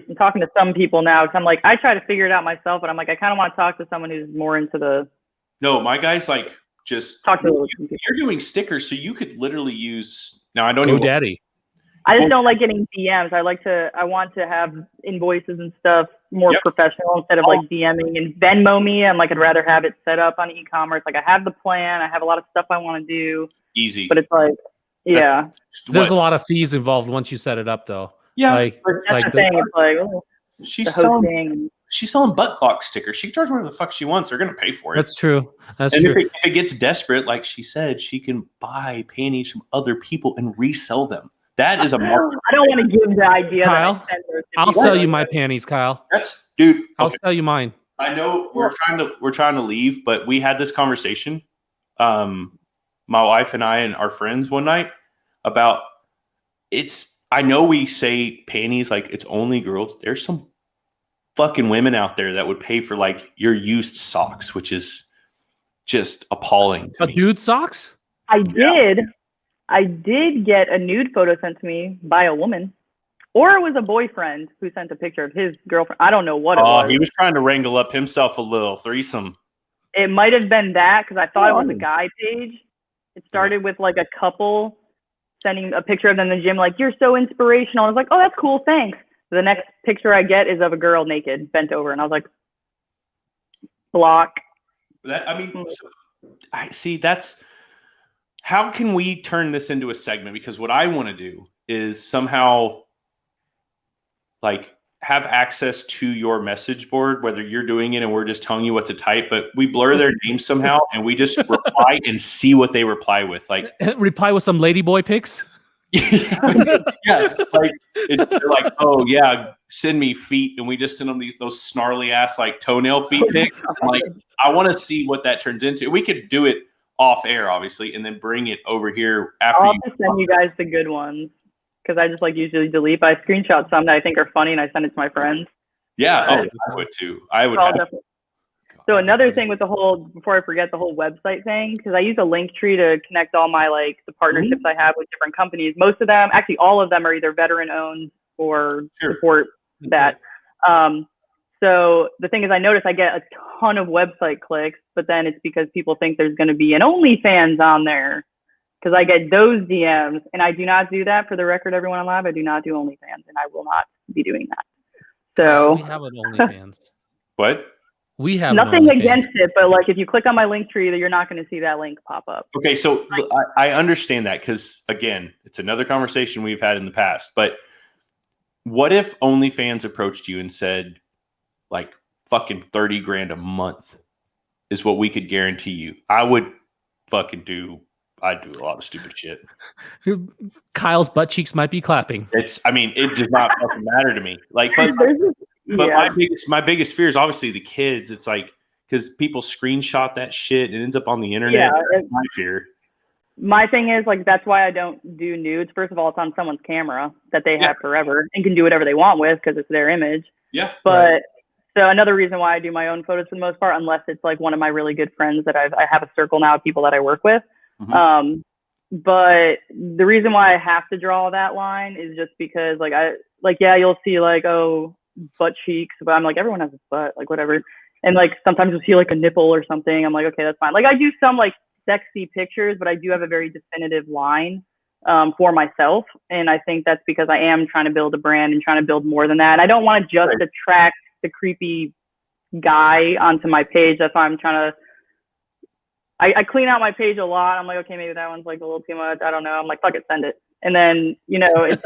I'm talking to some people now, because I'm like, I try to figure it out myself, but I'm like, I kind of want to talk to someone who's more into the. No, my guy's like, just talk to you're doing stickers, so you could literally use. Now I don't know. Daddy. I just don't like getting DMs. I want to have invoices and stuff more professional instead of like DMing and Venmo me. I'm like, I'd rather have it set up on e-commerce. Like, I have the plan. I have a lot of stuff I want to do. Easy. But it's like, yeah. There's a lot of fees involved once you set it up, though. Yeah. That's the thing. It's like, she's selling butt clock stickers. She can charge whatever the fuck she wants. They're going to pay for it. That's true. If it gets desperate, like she said, she can buy panties from other people and resell them. That is a market. I don't want to give the idea. Kyle, I'll sell you my panties, Kyle. I'll sell you mine. I know we're trying to leave, but we had this conversation, my wife and I and our friends one night, about I know we say panties like it's only girls. There's some fucking women out there that would pay for like your used socks, which is just appalling to me. Dude socks? I did get a nude photo sent to me by a woman, or it was a boyfriend who sent a picture of his girlfriend. I don't know what it was. He was trying to wrangle up himself a little threesome. It might have been that, because I thought it was a guy page. It started with like a couple sending a picture of them in the gym, like, you're so inspirational. I was like, oh, that's cool, thanks. The next picture I get is of a girl naked, bent over, and I was like, block. How can we turn this into a segment? Because what I want to do is somehow like have access to your message board, whether you're doing it and we're just telling you what to type, but we blur their names somehow and we just reply and see what they reply with. Like reply with some ladyboy pics. Yeah, like they're like, oh yeah, send me feet, and we just send them those snarly ass like toenail feet pics. Like, I want to see what that turns into. We could do it off air, obviously, and then bring it over here after. I'll just send you guys the good ones, because I just like usually delete. I screenshot some that I think are funny and I send it to my friends. Yeah, I would too. I would. So another thing with before I forget, the whole website thing, because I use a link tree to connect all my the partnerships I have with different companies. Most of them, actually all of them, are either veteran owned or support that. So the thing is, I notice I get a ton of website clicks, but then it's because people think there's going to be an OnlyFans on there, because I get those DMs, and I do not do that. For the record, everyone on live, I do not do OnlyFans, and I will not be doing that. So we have an OnlyFans. What? We have nothing against it, but like if you click on my link tree, you're not going to see that link pop up. Okay, so I understand that, because again, it's another conversation we've had in the past. But what if OnlyFans approached you and said, like, fucking $30,000 a month is what we could guarantee you? I would fucking do. I'd do a lot of stupid shit. Kyle's butt cheeks might be clapping. It does not fucking matter to me. Like, but my biggest fear is obviously the kids. It's like, because people screenshot that shit and it ends up on the internet. Yeah, that's my fear. My thing is, like, that's why I don't do nudes. First of all, it's on someone's camera that they have forever and can do whatever they want with, because it's their image. Yeah. But so another reason why I do my own photos for the most part, unless it's like one of my really good friends that I have a circle now of people that I work with. Mm-hmm. But the reason why I have to draw that line is just because, you'll see like, oh, butt cheeks, but I'm like, everyone has a butt, like whatever. And like sometimes you'll see like a nipple or something. I'm like, okay, that's fine. Like I do some like sexy pictures, but I do have a very definitive line for myself. And I think that's because I am trying to build a brand and trying to build more than that. And I don't want to just attract the creepy guy onto my page. That's why I'm trying to, I clean out my page a lot. I'm like, okay, maybe that one's like a little too much. I don't know. I'm like, fuck it, send it. And then, you know, it's,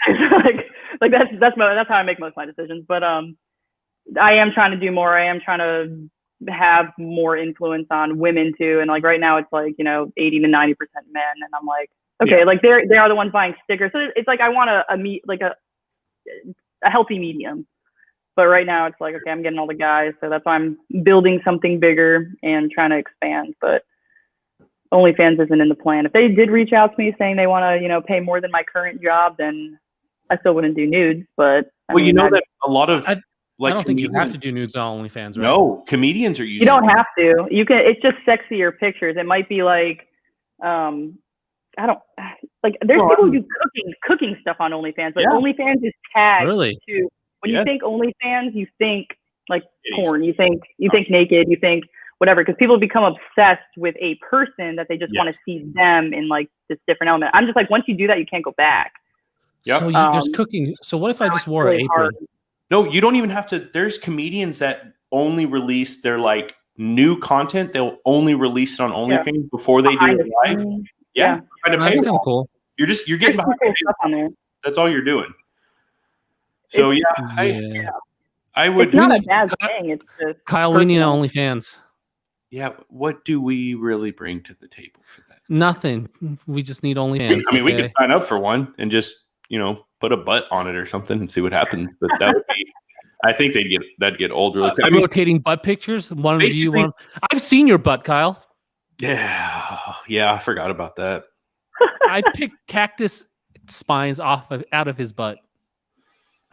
it's like that's how I make most of my decisions. But I am trying to do more. I am trying to have more influence on women too. And like right now it's like, you know, 80 to 90% men. And I'm like, okay, like they are the ones buying stickers. So it's like I want a healthy medium. But right now it's like, okay, I'm getting all the guys. So that's why I'm building something bigger and trying to expand. But OnlyFans isn't in the plan. If they did reach out to me saying they want to, you know, pay more than my current job, then I still wouldn't do nudes. But I mean, you know that a lot of I don't think you have to do nudes on OnlyFans, right? No, comedians are using. You don't have to. You can. It's just sexier pictures. It might be like, I don't like. There's people who do cooking stuff on OnlyFans, but OnlyFans is tagged to. When you think OnlyFans, you think like porn. You think naked. You think whatever, because people become obsessed with a person that they just want to see them in like this different element. I'm just like, once you do that, you can't go back. Yep. So there's cooking. So what if I just wore an apron? No, you don't even have to. There's comedians that only release their like new content. They'll only release it on OnlyFans before they do it live. Yeah. That's kind of cool. You're getting behind stuff on there. That's all you're doing. So I would. It's not a bad thing. It's just Kyle. We need OnlyFans. Yeah. What do we really bring to the table for that? Nothing. We just need OnlyFans. I mean, we could sign up for one and just, you know, put a butt on it or something and see what happens. But that would be, I think that'd get old really quick. Rotating butt pictures. One of you. I've seen your butt, Kyle. Yeah, I forgot about that. I picked cactus spines out of his butt.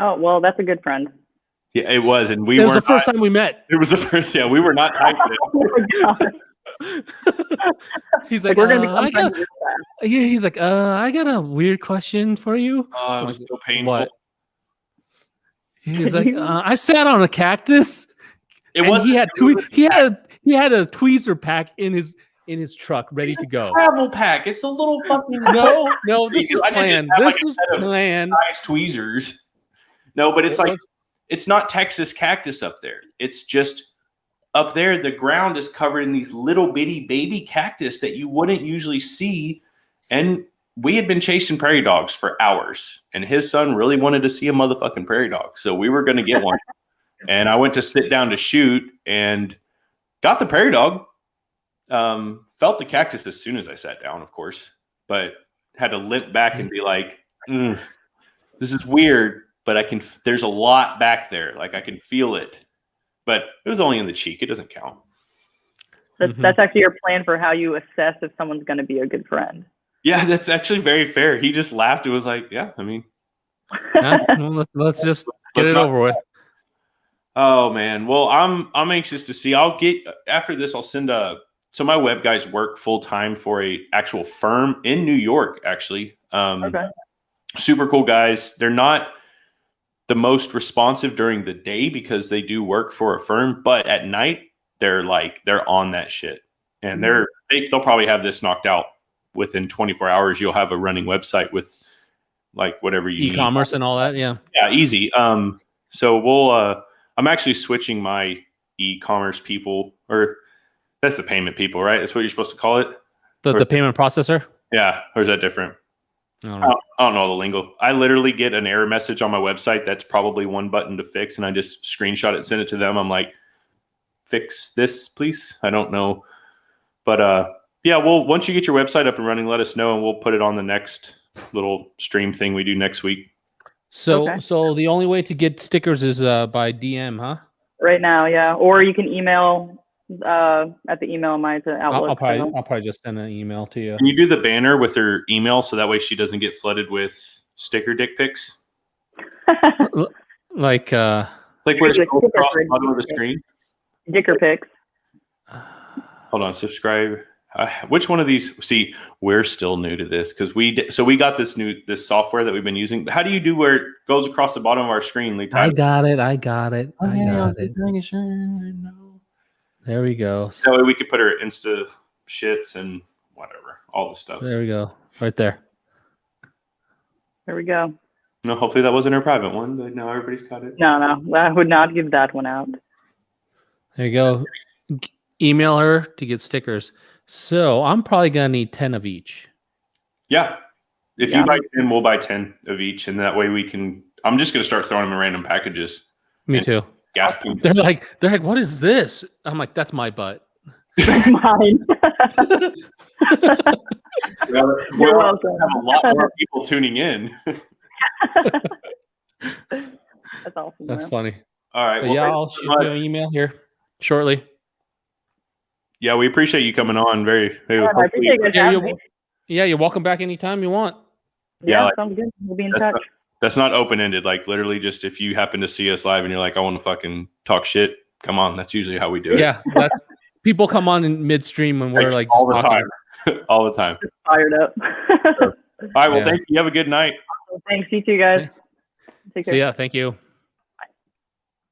Oh well, that's a good friend. Yeah, it was, and it was the first time we met. It was the first. Yeah, we were not typing it. He's like, we're gonna be he's like, I got a weird question for you. Oh, it was so painful. What? He's like, I sat on a cactus. He had a tweezer pack in his truck ready to go. Travel pack. It's a little fucking no. This is planned. This is planned. Nice tweezers. No, but it's not Texas cactus up there. It's just up there. The ground is covered in these little bitty baby cactus that you wouldn't usually see. And we had been chasing prairie dogs for hours, and his son really wanted to see a motherfucking prairie dog. So we were going to get one. And I went to sit down to shoot and got the prairie dog. Felt the cactus as soon as I sat down, of course, but had to limp back and be like, this is weird, but there's a lot back there. Like I can feel it, but it was only in the cheek. It doesn't count. That's actually your plan for how you assess if someone's going to be a good friend. Yeah, that's actually very fair. He just laughed. It was like, yeah, I mean, let's just get it over with. Oh man. Well, I'm anxious to see. I'll get after this. I'll send so my web guys work full time for a actual firm in New York, actually. Okay. Super cool guys. They're not the most responsive during the day because they do work for a firm, but at night they're on that shit. And they'll probably have this knocked out within 24 hours. You'll have a running website with like whatever you need. E-commerce and all that. Yeah. Yeah. Easy. So I'm actually switching my e-commerce people, or that's the payment people, right? That's what you're supposed to call it. The payment processor. Yeah. Or is that different? I don't know the lingo. I literally get an error message on my website that's probably one button to fix, and I just screenshot it, send it to them. I'm like, fix this, please. I don't know. But yeah, well, once you get your website up and running, let us know, and we'll put it on the next little stream thing we do next week. So the only way to get stickers is by DM, huh? Right now, yeah. Or you can email at the email mine to Outlook. I'll probably just send an email to you. Can you do the banner with her email so that way she doesn't get flooded with sticker dick pics? like where it's across the bottom of the screen? Dicker pics. Hold on, subscribe. Which one of these? See, we're still new to this because we got this software that we've been using. How do you do where it goes across the bottom of our screen? I got it. There we go. That way we could put her Insta shits and whatever, all the stuff. There we go. Right there. There we go. No, hopefully that wasn't her private one, but now everybody's got it. No, I would not give that one out. There you go. Email her to get stickers. So I'm probably going to need 10 of each. Yeah. If you buy 10, we'll buy 10 of each. And that way we can, I'm just going to start throwing them in random packages. Me too. Gas pumps. They're like, what is this? I'm like, that's my butt. Mine. We'll have a lot more people tuning in. That's awesome. That's man. funny. All right. But yeah, I'll shoot you an email here shortly. Yeah, we appreciate you coming on. Very, very Yeah, I appreciate you guys having me. You're welcome back anytime you want. Yeah, like, sounds good. We'll be in touch. That's not open-ended. Like literally just if you happen to see us live and you're like, I want to fucking talk shit, come on. That's usually how we do it. Yeah, that's people come on in midstream when we're like all the talking. time. All the time. Just fired up. All right, well, thank you. Have a good night. Thanks, you too, guys. Take care. So yeah, thank you.